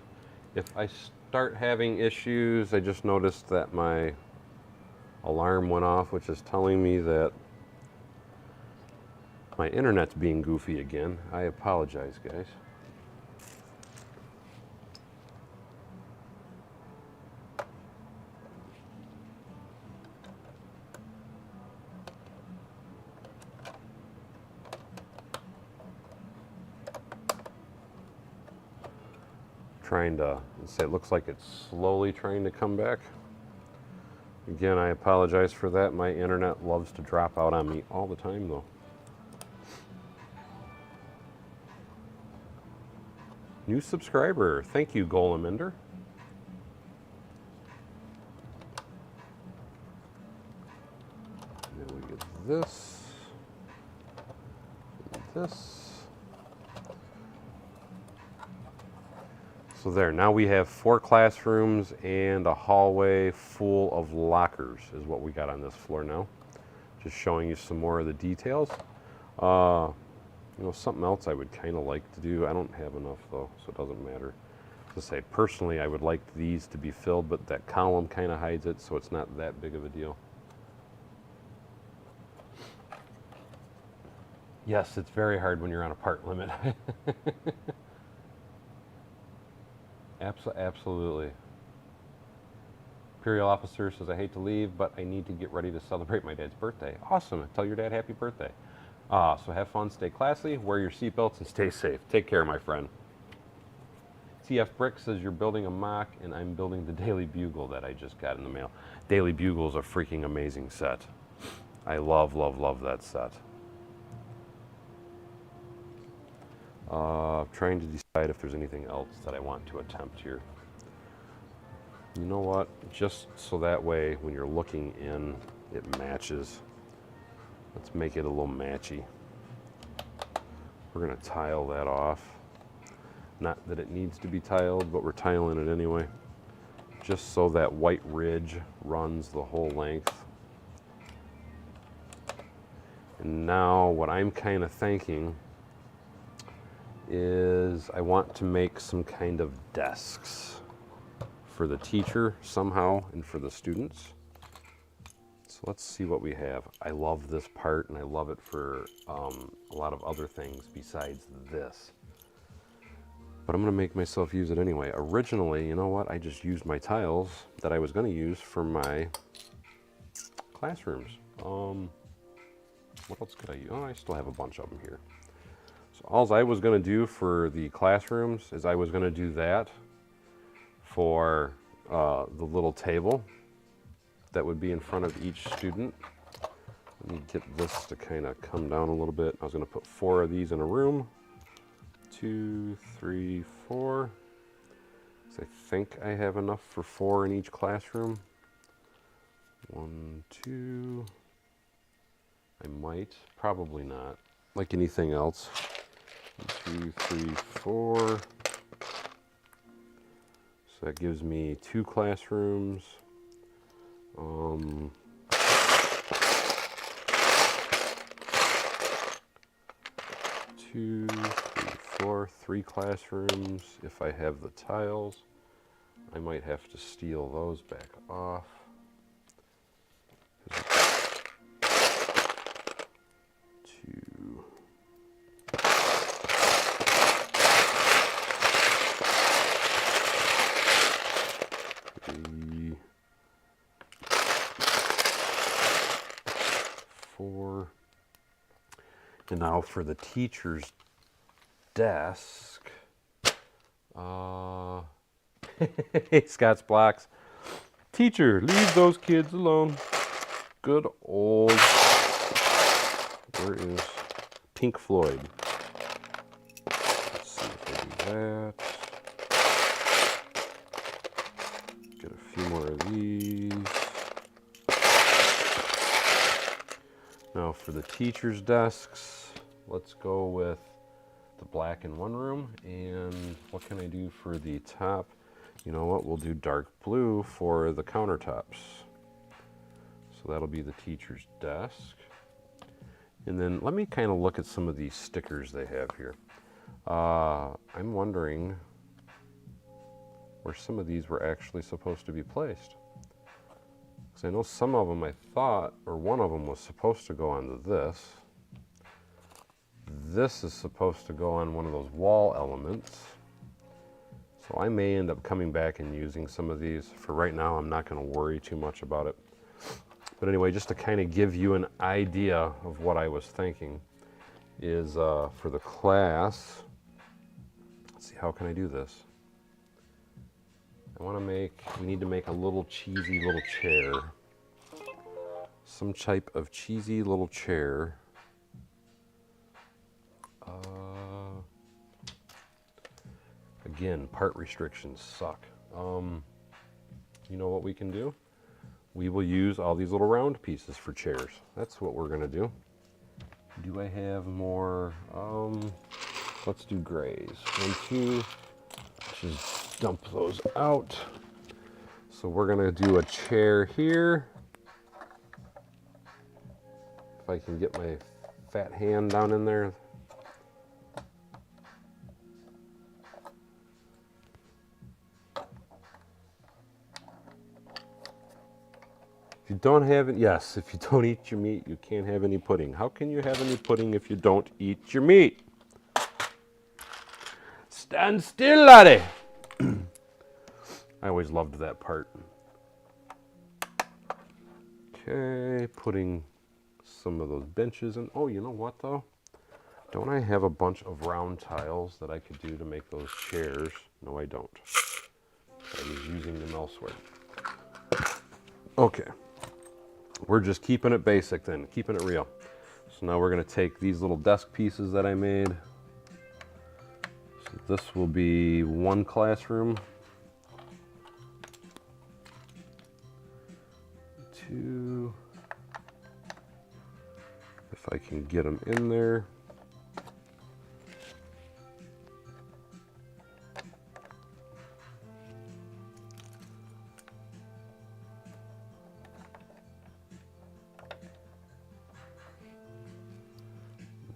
if I start having issues, I just noticed that my alarm went off, which is telling me that my internet's being goofy again. I apologize, guys. Trying to say, it looks like it's slowly trying to come back. Again, I apologize for that. My internet loves to drop out on me all the time, though. New subscriber. Thank you, Goleminder. Then we get this. And this. So there, now we have 4 classrooms and a hallway full of lockers is what we got on this floor now. Just showing you some more of the details. You know, something else I would kind of like to do. I don't have enough though, so it doesn't matter. To say, personally, I would like these to be filled, but that column kind of hides it, so it's not that big of a deal. Yes, it's very hard when you're on a part limit. Absolutely. Imperial officer says, I hate to leave, but I need to get ready to celebrate my dad's birthday. Awesome. Tell your dad happy birthday. So have fun, stay classy, wear your seatbelts, and stay safe. Take care, my friend. TF Brick says, you're building a mock, and I'm building the Daily Bugle that I just got in the mail. Daily Bugle is a freaking amazing set. I love, love, love that set. Trying to decide if there's anything else that I want to attempt here. You know what? Just so that way, when you're looking in, it matches. Let's make it a little matchy. We're going to tile that off. Not that it needs to be tiled, but we're tiling it anyway. Just so that white ridge runs the whole length. And now what I'm kind of thinking is I want to make some kind of desks for the teacher somehow and for the students. So let's see what we have. I love this part and I love it for a lot of other things besides this. But I'm going to make myself use it anyway. Originally, you know what? I just used my tiles that I was going to use for my classrooms. What else could I use? Oh, I still have a bunch of them here. So all I was going to do for the classrooms is I was going to do that for the little table that would be in front of each student. Let me get this to kind of come down a little bit. I was going to put 4 of these in a room. 2, 3, 4. So I think I have enough for 4 in each classroom. 1, 2. I might, probably not. Like anything else. 1, 2, 3, 4. So that gives me 2 classrooms. 2, 3, 4, 3 classrooms. If I have the tiles, I might have to steal those back off. 2. 3. 4. And now for the teacher's desk. Hey, Scott's Blocks. Teacher, leave those kids alone. Good old, where is Pink Floyd? Let's see if I do that. Get a few more of these. Now for the teacher's desks, let's go with the black in one room. And what can I do for the top? You know what, we'll do dark blue for the countertops. So that'll be the teacher's desk. And then let me kind of look at some of these stickers they have here. I'm wondering where some of these were actually supposed to be placed. Because I know some of them I thought, or one of them was supposed to go onto this. This is supposed to go on one of those wall elements. So I may end up coming back and using some of these. For right now, I'm not going to worry too much about it. But anyway, just to kind of give you an idea of what I was thinking is for the class, let's see, how can I do this? We need to make a little cheesy little chair. Some type of cheesy little chair. Again, part restrictions suck. You know what we can do? We will use all these little round pieces for chairs. That's what we're gonna do. Do I have more? Let's do grays. 1, 2, just dump those out. So we're gonna do a chair here. If I can get my fat hand down in there. If you don't have it, yes, if you don't eat your meat, you can't have any pudding. How can you have any pudding if you don't eat your meat? Stand still, laddie. I always loved that part. Okay, putting some of those benches in. Oh, you know what though? Don't I have a bunch of round tiles that I could do to make those chairs? No, I don't. I was using them elsewhere. Okay. We're just keeping it basic then, keeping it real. So now we're going to take these little desk pieces that I made. So this will be one classroom. 2. If I can get them in there.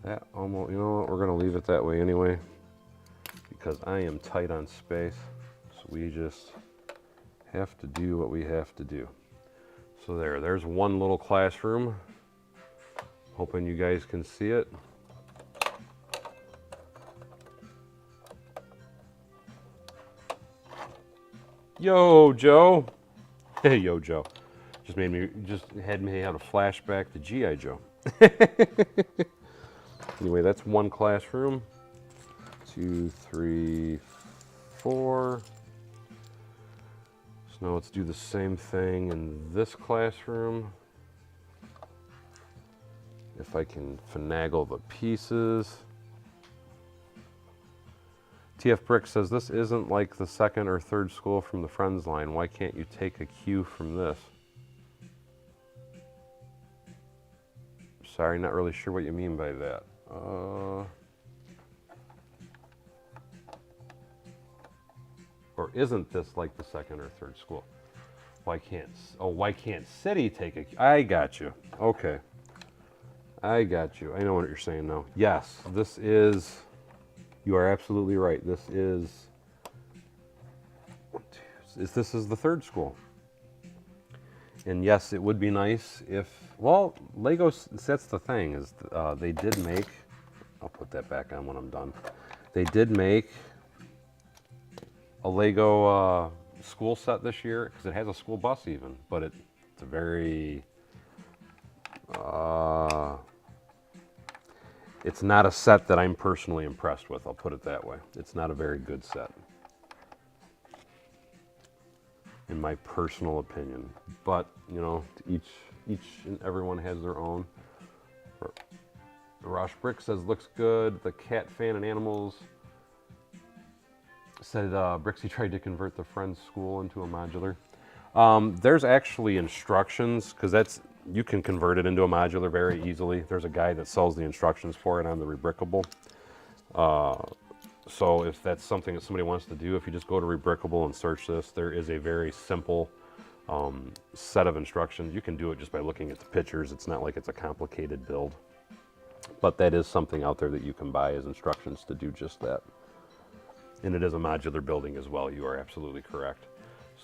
That almost, you know what, we're going to leave it that way anyway, because I am tight on space, so we just have to do what we have to do. So there's one little classroom. Hoping you guys can see it. Yo, Joe. Hey, yo, Joe. Just had me have a flashback to G.I. Joe. Anyway, that's one classroom. 2, 3, 4. So now let's do the same thing in this classroom. If I can finagle the pieces. TF Brick says, this isn't like the second or third school from the Friends line. Why can't you take a cue from this? Sorry, not really sure what you mean by that. Or isn't this like the second or third school? Why can't City take a cue? I got you. Okay. I got you. I know what you're saying now. Yes, this is, you are absolutely right. This is the third school. And yes, it would be nice if, well, Lego, that's the thing, is they did make, I'll put that back on when I'm done. They did make a Lego school set this year, because it has a school bus even, but it's a very, it's not a set that I'm personally impressed with, I'll put it that way. It's not a very good set. in my personal opinion. But, you know, each and everyone has their own. Rosh Brick says looks good. The Cat Fan and Animals said Brixie tried to convert the Friends School into a modular. There's actually instructions, because you can convert it into a modular very easily. There's a guy that sells the instructions for it on the Rebrickable. So if that's something that somebody wants to do, if you just go to Rebrickable and search this, there is a very simple set of instructions. You can do it just by looking at the pictures. It's not like it's a complicated build. But that is something out there that you can buy as instructions to do just that. And it is a modular building as well. You are absolutely correct.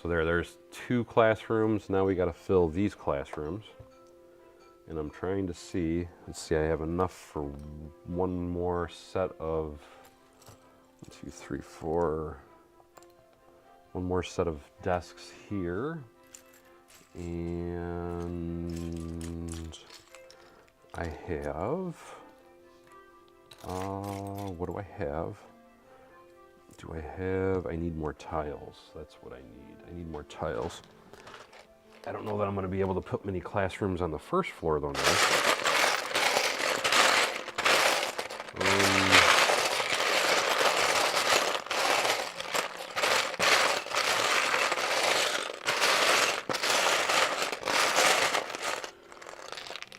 So there's 2 classrooms. Now we got to fill these classrooms. And I'm trying to see, let's see, I have enough for one more set of, 1, 2, 3, 4, one more set of desks here. And I have, what do I have? I need more tiles. That's what I need. I need more tiles. I don't know that I'm going to be able to put many classrooms on the first floor though now.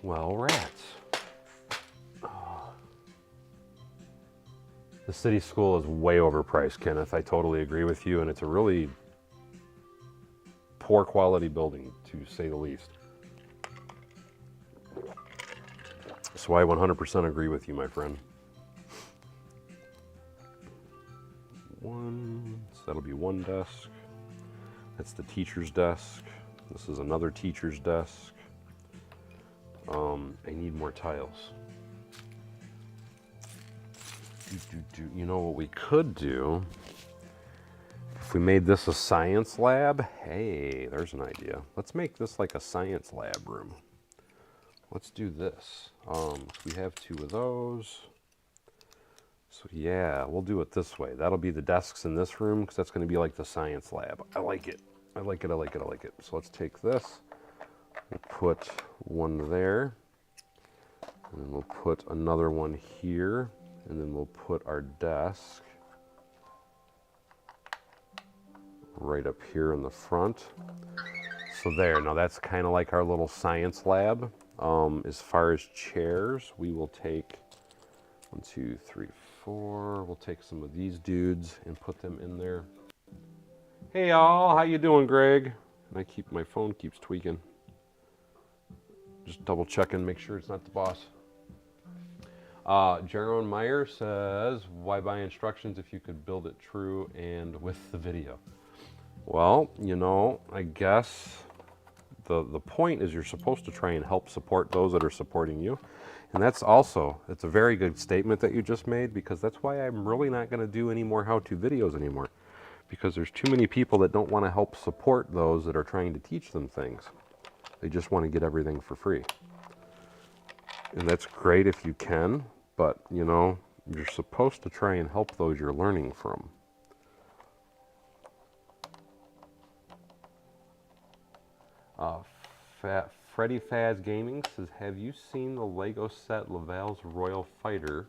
Well, rats. The city school is way overpriced, Kenneth. I totally agree with you, and it's a really poor quality building, to say the least. So I 100% agree with you, my friend. So that'll be one desk. That's the teacher's desk. This is another teacher's desk. I need more tiles. You know what we could do? If we made this a science lab, hey, there's an idea. Let's make this like a science lab room. Let's do this. We have 2 of those. So yeah, we'll do it this way. That'll be the desks in this room, because that's going to be like the science lab. I like it. I like it, I like it, I like it. So let's take this. We'll put one there. And then we'll put another one here. And then we'll put our desk right up here in the front. So there, now that's kind of like our little science lab. As far as chairs, we will take 1, 2, 3, 4. We'll take some of these dudes and put them in there. Hey y'all, how you doing, Greg? And my phone keeps tweaking. Just double checking, make sure it's not the boss. Jaron Meyer says, why buy instructions if you could build it true and with the video? Well, you know, I guess the point is you're supposed to try and help support those that are supporting you. And it's a very good statement that you just made, because that's why I'm really not going to do any more how-to videos anymore. Because there's too many people that don't want to help support those that are trying to teach them things. They just want to get everything for free. And that's great if you can, but, you know, you're supposed to try and help those you're learning from. Freddy Faz Gaming says, have you seen the Lego set Laval's Royal Fighter?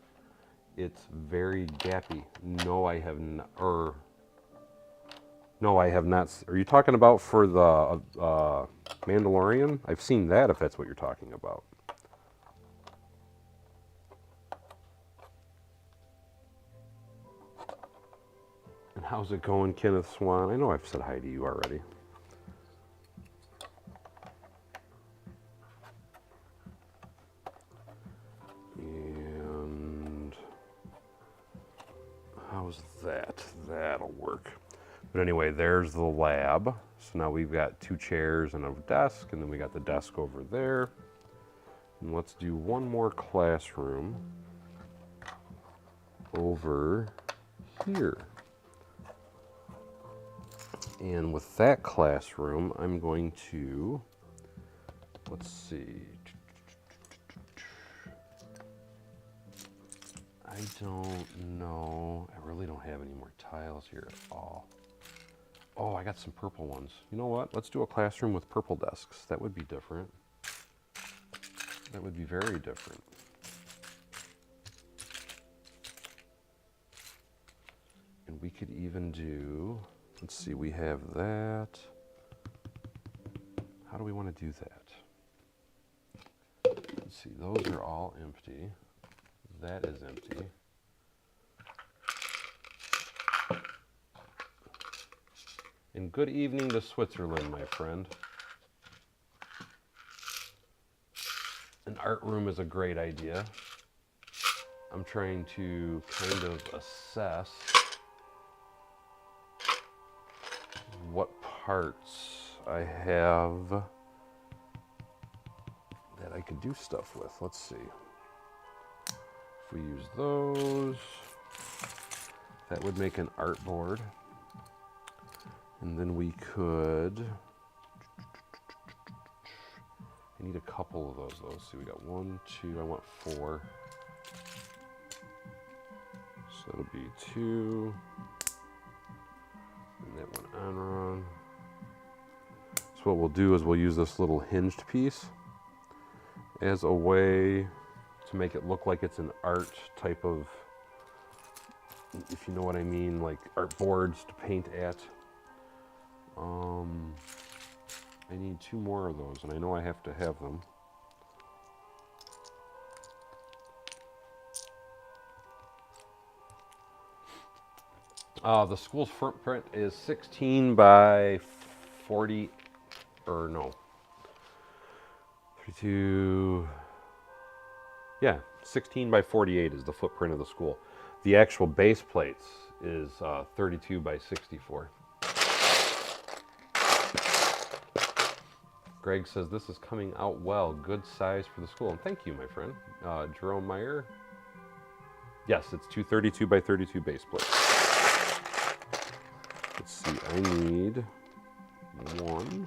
It's very gappy. No, I have not. No, I have not. Are you talking about for the Mandalorian? I've seen that, if that's what you're talking about. And how's it going, Kenneth Swan? I know I've said hi to you already. And how's that? That'll work. But anyway, there's the lab. So now we've got 2 chairs and a desk, and then we got the desk over there. And let's do one more classroom over here. And with that classroom, I'm going to, let's see. I don't know. I really don't have any more tiles here at all. Oh, I got some purple ones. You know what? Let's do a classroom with purple desks. That would be different. That would be very different. And we could even do, let's see, we have that. How do we want to do that? Let's see, those are all empty. That is empty. And good evening to Switzerland, my friend. An art room is a great idea. I'm trying to kind of assess what parts I have that I could do stuff with. Let's see. If we use those, that would make an art board. And then we could, I need a couple of those though. Let's see, we got 1, 2, I want 4. So it'll be 2. And that went on wrong. So what we'll do is we'll use this little hinged piece as a way to make it look like it's an art type of, if you know what I mean, like art boards to paint at. I need 2 more of those, and I know I have to have them. The school's footprint is 16 by 40, or no, 32, yeah, 16 by 48 is the footprint of the school. The actual base plates is 32 by 64. Greg says, this is coming out well. Good size for the school. And thank you, my friend. Jerome Meyer. Yes, it's 232 by 32 base plates. Let's see, I need 1.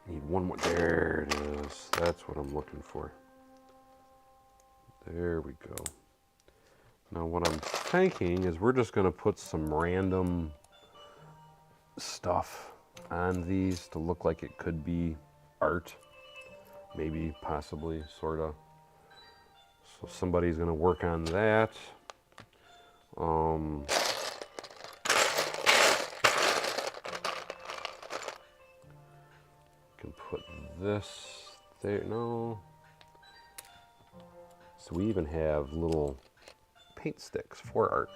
I need 1 more. There it is. That's what I'm looking for. There we go. Now what I'm thinking is we're just going to put some random stuff on these to look like it could be art. Maybe, possibly, sort of. So somebody's going to work on that. Can put this there. No. So we even have little paint sticks for art.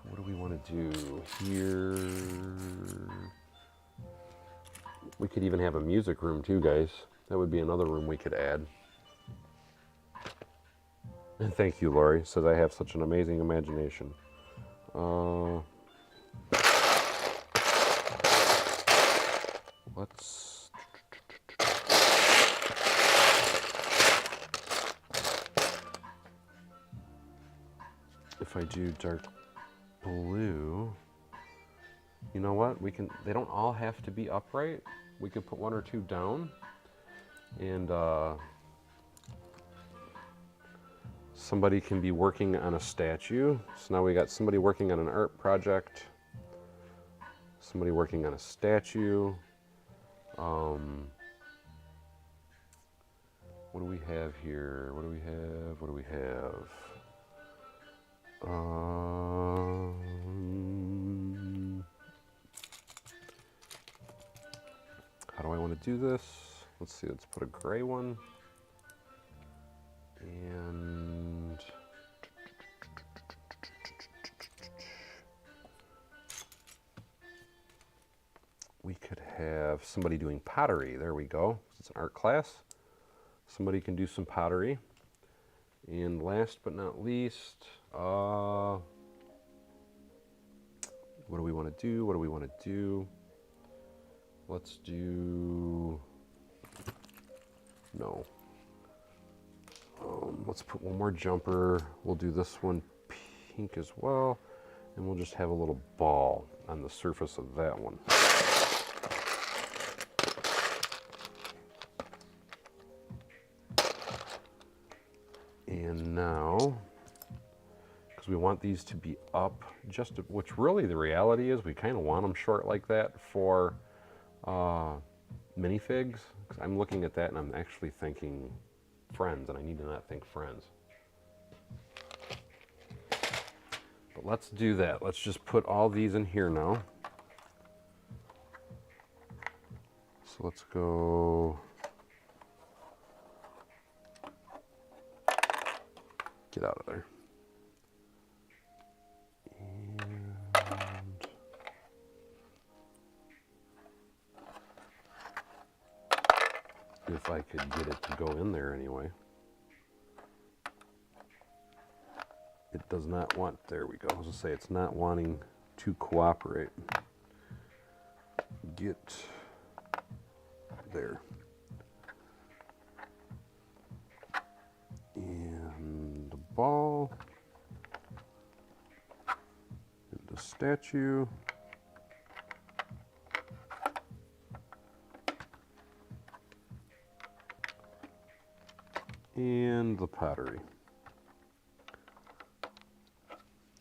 What do we want to do here? We could even have a music room too, guys. That would be another room we could add. And thank you, Lori. Says I have such an amazing imagination. Let's. If I do dark blue, you know what? We can. They don't all have to be upright. We could put 1 or 2 down, and somebody can be working on a statue. So now we got somebody working on an art project. Somebody working on a statue. What do we have here? What do we have? What do we have? How do I want to do this? Let's see, let's put a gray one. And we could have somebody doing pottery. There we go. It's an art class. Somebody can do some pottery. And last but not least, what do we want to do? What do we want to do? Let's do, no. Let's put 1 more jumper. We'll do this one pink as well. And we'll just have a little ball on the surface of that one. And now, because we want these to be up, which really the reality is we kind of want them short like that for minifigs. Because I'm looking at that and I'm actually thinking Friends, and I need to not think Friends. But let's do that. Let's just put all these in here now. So let's go. Get out of there. And if I could get it to go in there anyway. It does not want, there we go. I was gonna say it's not wanting to cooperate. Get there. And the ball. And the statue. And the pottery.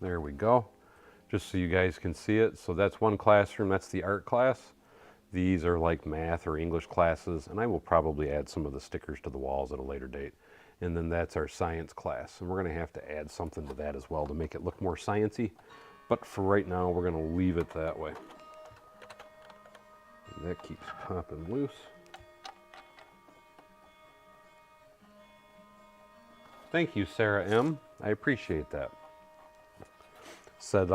There we go. Just so you guys can see it. So that's one classroom, that's the art class. These are like math or English classes, and I will probably add some of the stickers to the walls at a later date. And then that's our science class. And we're gonna have to add something to that as well to make it look more sciencey. But for right now, we're gonna leave it that way. And that keeps popping loose. Thank you, Sarah M. I appreciate that. Said,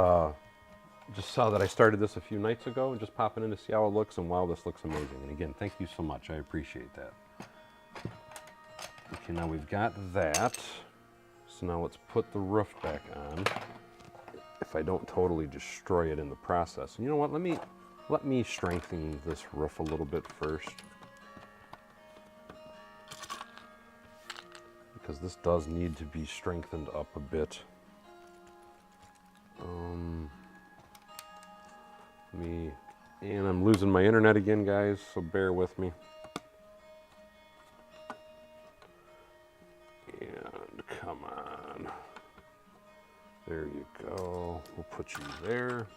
just saw that I started this a few nights ago and just popping in to see how it looks, and wow, this looks amazing. And again, thank you so much. I appreciate that. Okay, now we've got that. So now let's put the roof back on. If I don't totally destroy it in the process. And you know what? Let me strengthen this roof a little bit first. Because this does need to be strengthened up a bit. And I'm losing my internet again, guys, so bear with me. And come on. There you go. We'll put you there.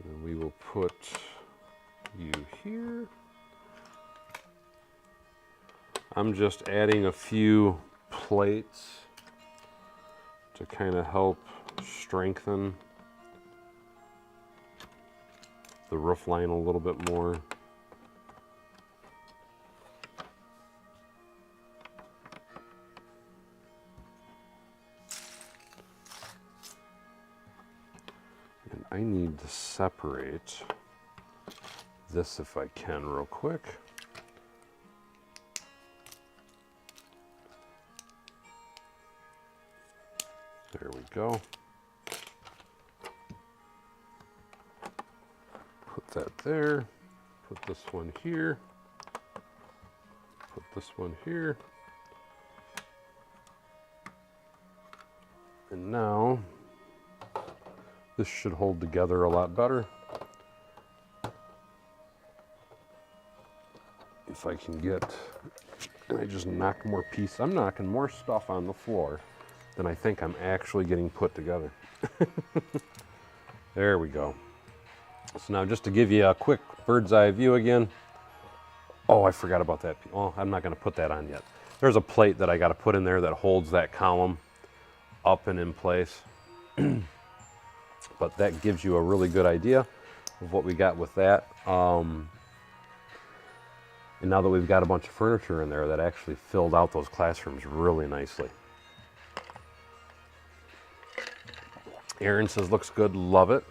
And we will put you here. I'm just adding a few plates to kind of help strengthen the roof line a little bit more. And I need to separate this if I can real quick. There we go. Put that there. Put this one here. Put this one here. And now this should hold together a lot better. If I can get, and I just knock more pieces. I'm knocking more stuff on the floor than I think I'm actually getting put together. There we go. So now just to give you a quick bird's eye view again. Oh, I forgot about that. Oh, I'm not gonna put that on yet. There's a plate that I gotta put in there that holds that column up and in place. But that gives you a really good idea of what we got with that. And now that we've got a bunch of furniture in there, that actually filled out those classrooms really nicely. Aaron says, looks good, love it.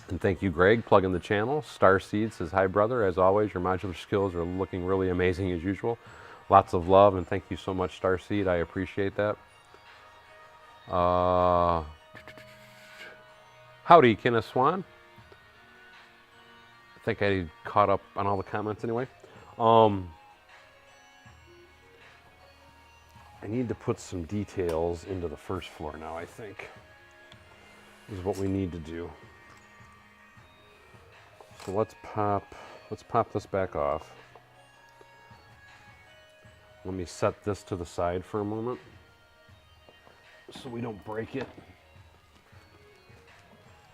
And thank you, Greg, plugging the channel. Starseed says, hi, brother. As always, your modular skills are looking really amazing as usual. Lots of love, and thank you so much, Starseed. I appreciate that. Howdy, Kenneth Swan. I think I caught up on all the comments anyway. I need to put some details into the first floor now, I think. Is what we need to do. So let's pop this back off. Let me set this to the side for a moment. so we don't break it.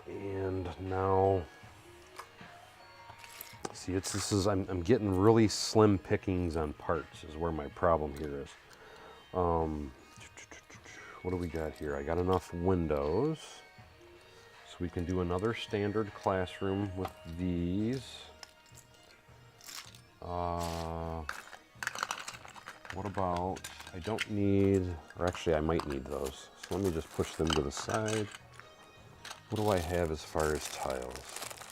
And now, see, I'm getting really slim pickings on parts is where my problem here is. What do we got here? I got enough windows, so we can do another standard classroom with these. What about, I don't need, or actually I might need those. So let me just push them to the side. What do I have as far as tiles?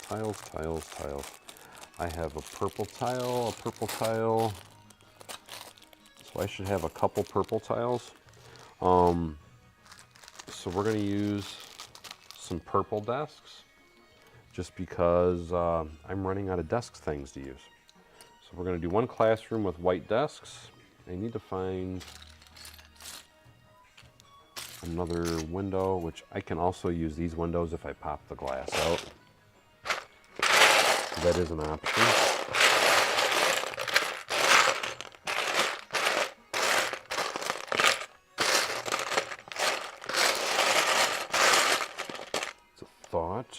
Tiles, tiles, tiles. I have a purple tile, so I should have a couple purple tiles. So we're gonna use some purple desks just because I'm running out of desk things to use. So we're gonna do one classroom with white desks. I need to find another window, which I can also use these windows if I pop the glass out. That is an option. It's a thought.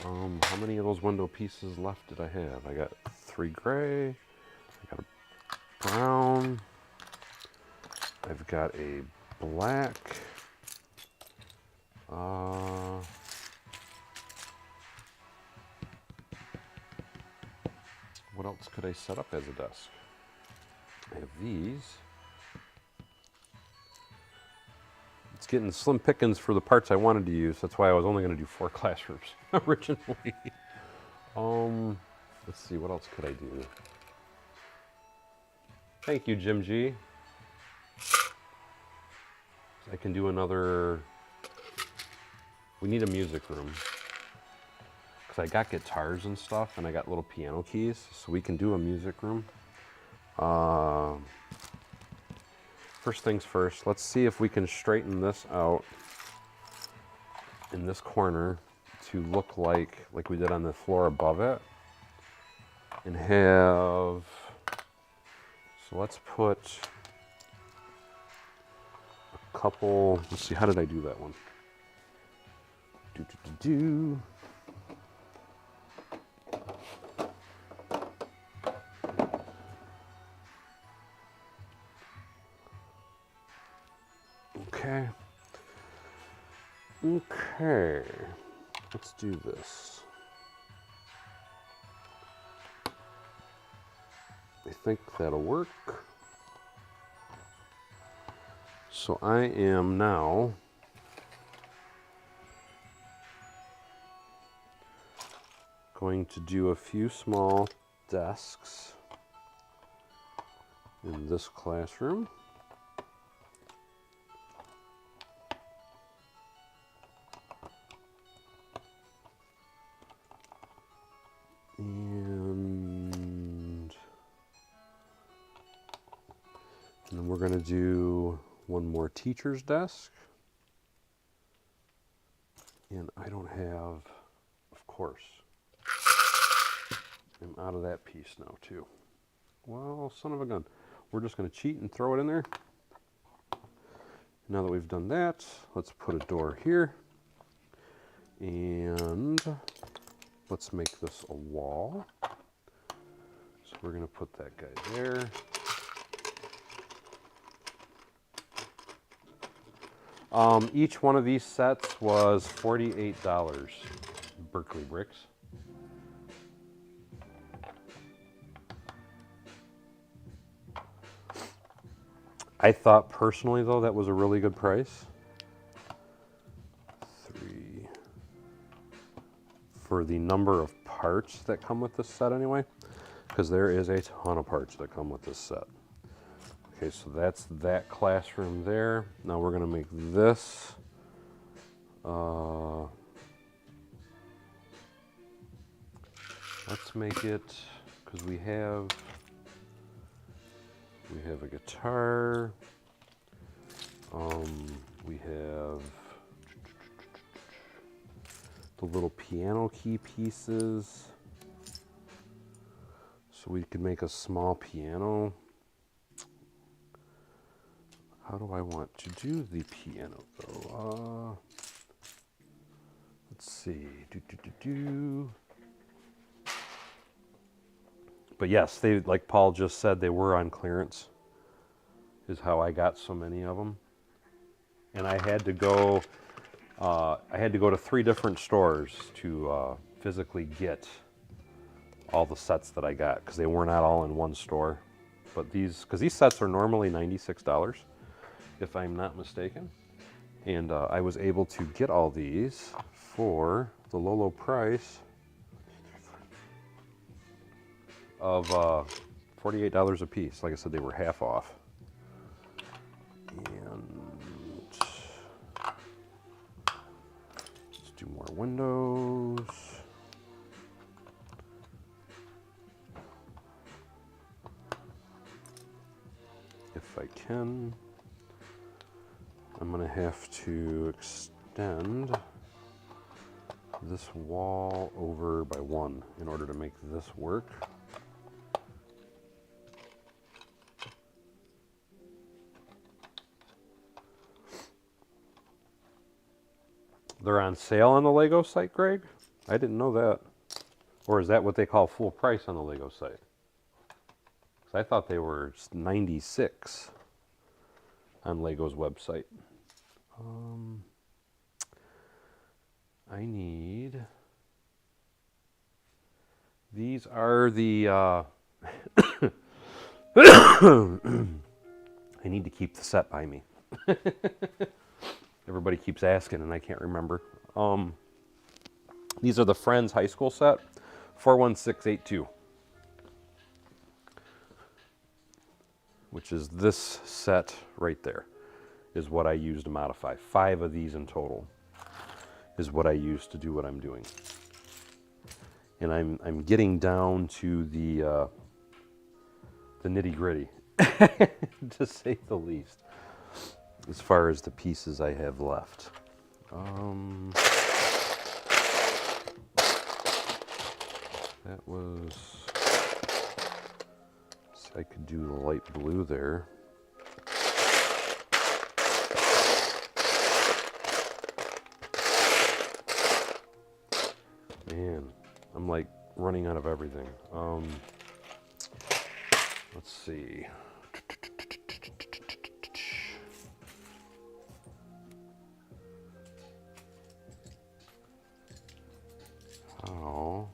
How many of those window pieces left did I have? I got 3 gray, I got a brown, I've got a black, what else could I set up as a desk? I have these. It's getting slim pickings for the parts I wanted to use. That's why I was only going to do 4 classrooms originally. Let's see, what else could I do? Thank you, Jim G. I can do another, we need a music room. Because I got guitars and stuff, and I got little piano keys, so we can do a music room. First things first, let's see if we can straighten this out in this corner to look like we did on the floor above it. And have, so let's put a couple, let's see, how did I do that one? Okay. Okay. Let's do this. I think that'll work. So I am now going to do a few small desks in this classroom. And then we're going to do one more teacher's desk. And I don't have, of course, I'm out of that piece now too. Well, son of a gun. We're just going to cheat and throw it in there. Now that we've done that, let's put a door here. And let's make this a wall. So we're going to put that guy there. Each one of these sets was $48, Berkeley bricks. I thought personally though that was a really good price. For the number of parts that come with this set anyway, because there is a ton of parts that come with this set. Okay, so that's that classroom there. Now we're going to make this. Let's make it, because we have a guitar. We have the little piano key pieces. So we could make a small piano. how do I want to do the piano though? Let's see. But yes, they, like Paul just said, they were on clearance, is how I got so many of them. And I had to go to 3 different stores to physically get all the sets that I got, because they were not all in one store. But these sets are normally $96, if I'm not mistaken. And I was able to get all these for the low price of $48 a piece. Like I said, they were half off. And let's do more windows. If I can, I'm gonna have to extend this wall over by 1 in order to make this work. They're on sale on the Lego site, Greg? I didn't know that. Or is that what they call full price on the Lego site? Because I thought they were $96 on Lego's website. I need... These are the... I need to keep the set by me. Everybody keeps asking and I can't remember. These are the Friends High School set, 41682. Which is this set right there, is what I use to modify. 5 of these in total is what I use to do what I'm doing. And I'm getting down to the nitty-gritty, to say the least, as far as the pieces I have left. That was... So I could do the light blue there. Man, I'm like running out of everything. Let's see. How?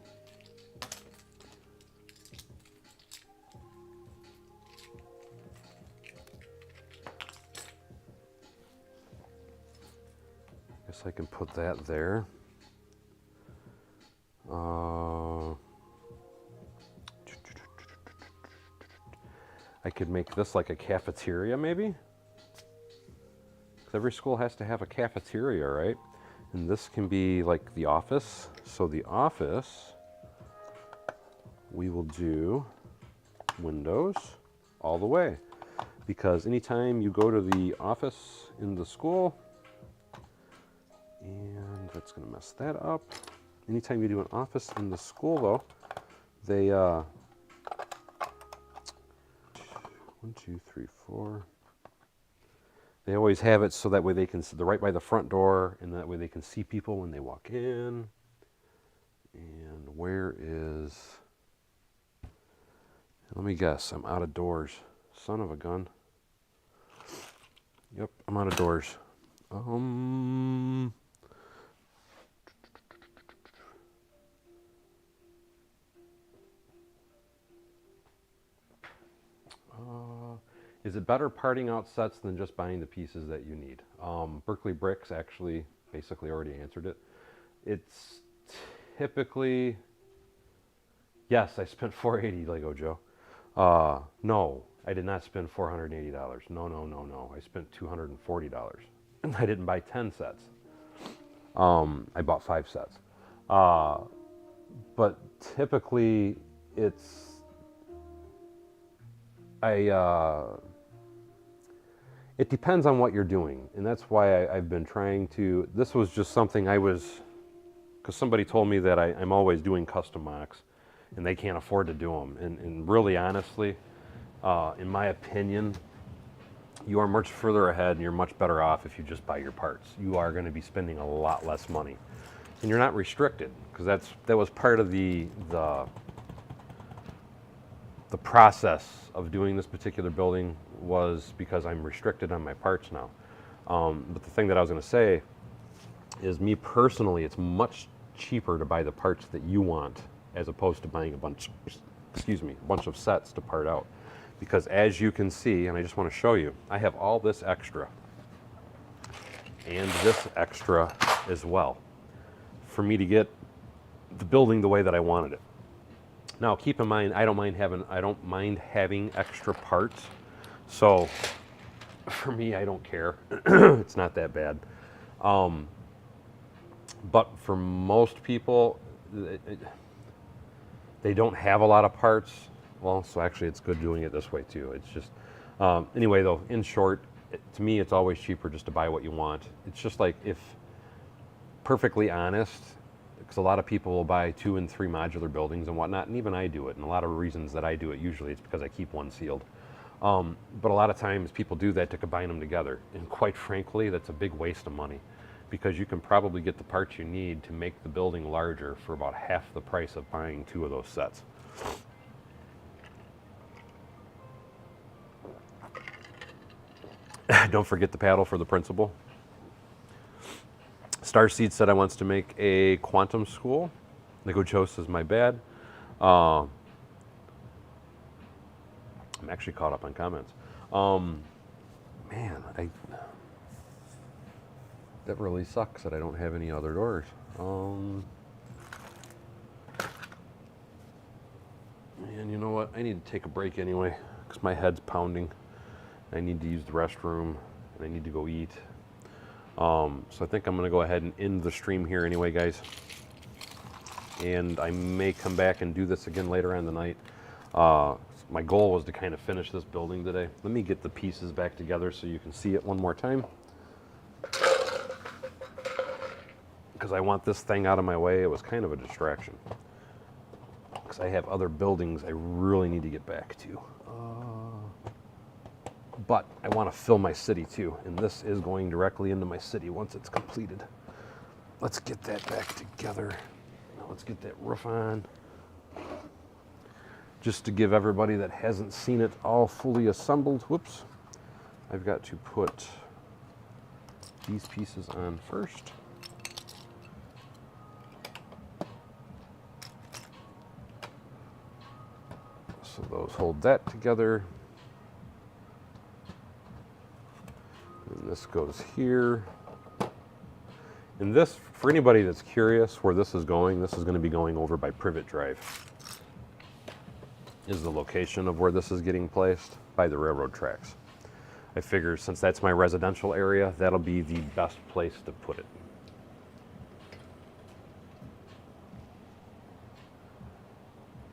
Guess I can put that there. I could make this like a cafeteria, maybe? Because every school has to have a cafeteria, right? And this can be like the office. So the office, we will do windows all the way. Because anytime you go to the office in the school, and that's gonna mess that up. Anytime you do an office in the school though, they, 1, 2, 3, 4. They always have it so that way they can, they're right by the front door, and that way they can see people when they walk in. And where is, let me guess, I'm out of doors. Son of a gun. Yep, I'm out of doors. Is it better parting out sets than just buying the pieces that you need? Berkeley Bricks actually basically already answered it. It's typically, yes, I spent $480, Lego Joe. No, I did not spend $480. No. I spent $240. And I didn't buy 10 sets. I bought 5 sets. But typically it's, it depends on what you're doing, and that's why I've been trying to, this was just something I was, because somebody told me that I'm always doing custom mocks, and they can't afford to do them, and really honestly, in my opinion, you are much further ahead and you're much better off if you just buy your parts. You are going to be spending a lot less money. And you're not restricted, because that was part of the process of doing this particular building, was because I'm restricted on my parts now. But the thing that I was going to say is, me personally, it's much cheaper to buy the parts that you want as opposed to buying a bunch of sets to part out. Because as you can see, and I just want to show you, I have all this extra and this extra as well for me to get the building the way that I wanted it. Now, keep in mind, I don't mind having extra parts. So for me, I don't care. It's not that bad. But for most people, they don't have a lot of parts. Well, so actually it's good doing it this way too. It's just, anyway though, in short, to me it's always cheaper just to buy what you want. It's just like, if perfectly honest, because a lot of people will buy 2 and 3 modular buildings and whatnot, and even I do it, and a lot of reasons that I do it, usually it's because I keep one sealed. But a lot of times people do that to combine them together, and quite frankly, that's a big waste of money, because you can probably get the parts you need to make the building larger for about half the price of buying 2 of those sets. Don't forget the paddle for the principal. Starseed said I wants to make a quantum school. Nico Joe says, my bad. I'm actually caught up on comments. Man, that really sucks that I don't have any other doors. And you know what? I need to take a break anyway, because my head's pounding. I need to use the restroom, and I need to go eat. So I think I'm going to go ahead and end the stream here anyway, guys. And I may come back and do this again later on tonight. My goal was to kind of finish this building today. Let me get the pieces back together so you can see it one more time, because I want this thing out of my way. It was kind of a distraction, because I have other buildings I really need to get back to. But I want to fill my city too, and this is going directly into my city once it's completed. Let's get that back together. Now let's get that roof on. Just to give everybody that hasn't seen it all fully assembled, whoops, I've got to put these pieces on first. So those hold that together. And this goes here. And this, for anybody that's curious where this is going to be going over by Privet Drive. Is the location of where this is getting placed, by the railroad tracks. I figure since that's my residential area, that'll be the best place to put it.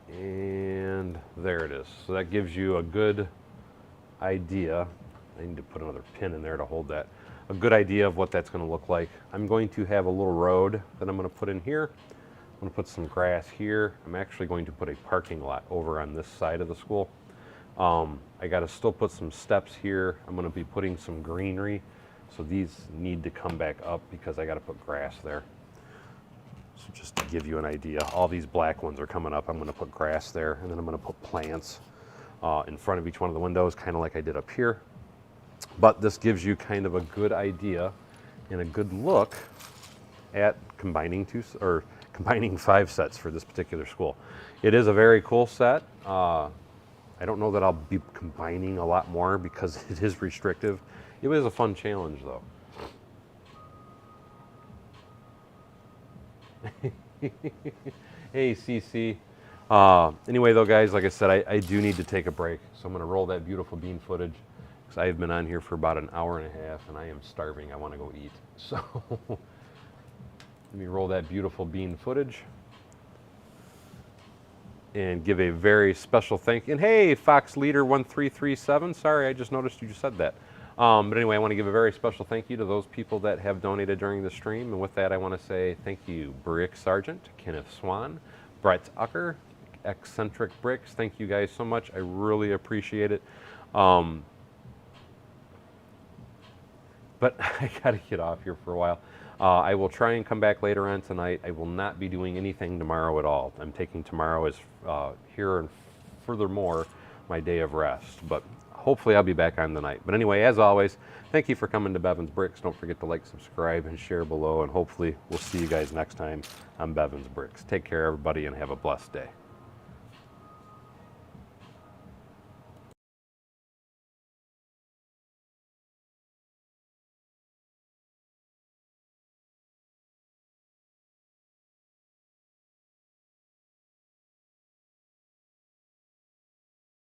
And there it is. So that gives you a good idea. I need to put another pin in there to hold that. A good idea of what that's going to look like. I'm going to have a little road that I'm going to put in here. I'm going to put some grass here. I'm actually going to put a parking lot over on this side of the school. I got to still put some steps here. I'm going to be putting some greenery. So these need to come back up because I got to put grass there. So just to give you an idea, all these black ones are coming up. I'm going to put grass there, and then I'm going to put plants in front of each one of the windows, kind of like I did up here. But this gives you kind of a good idea and a good look at combining 5 sets for this particular school. It is a very cool set. I don't know that I'll be combining a lot more because it is restrictive. It was a fun challenge though. Hey CC. Anyway though guys, like I said, I do need to take a break. So I'm going to roll that beautiful bean footage. I've been on here for about an hour and a half and I am starving. I want to go eat. So let me roll that beautiful bean footage and give a very special thank you. And hey, Fox Leader 1337, sorry, I just noticed you just said that. But anyway, I want to give a very special thank you to those people that have donated during the stream. And with that, I want to say thank you, Brick Sargent, Kenneth Swan, Brett Ucker, Eccentric Bricks. Thank you guys so much. I really appreciate it. but I gotta get off here for a while. I will try and come back later on tonight. I will not be doing anything tomorrow at all. I'm taking tomorrow as here and furthermore my day of rest, but hopefully I'll be back on tonight. But anyway, as always, thank you for coming to Bevan's Bricks. Don't forget to like, subscribe, and share below, and hopefully we'll see you guys next time on Bevan's Bricks. Take care, everybody, and have a blessed day.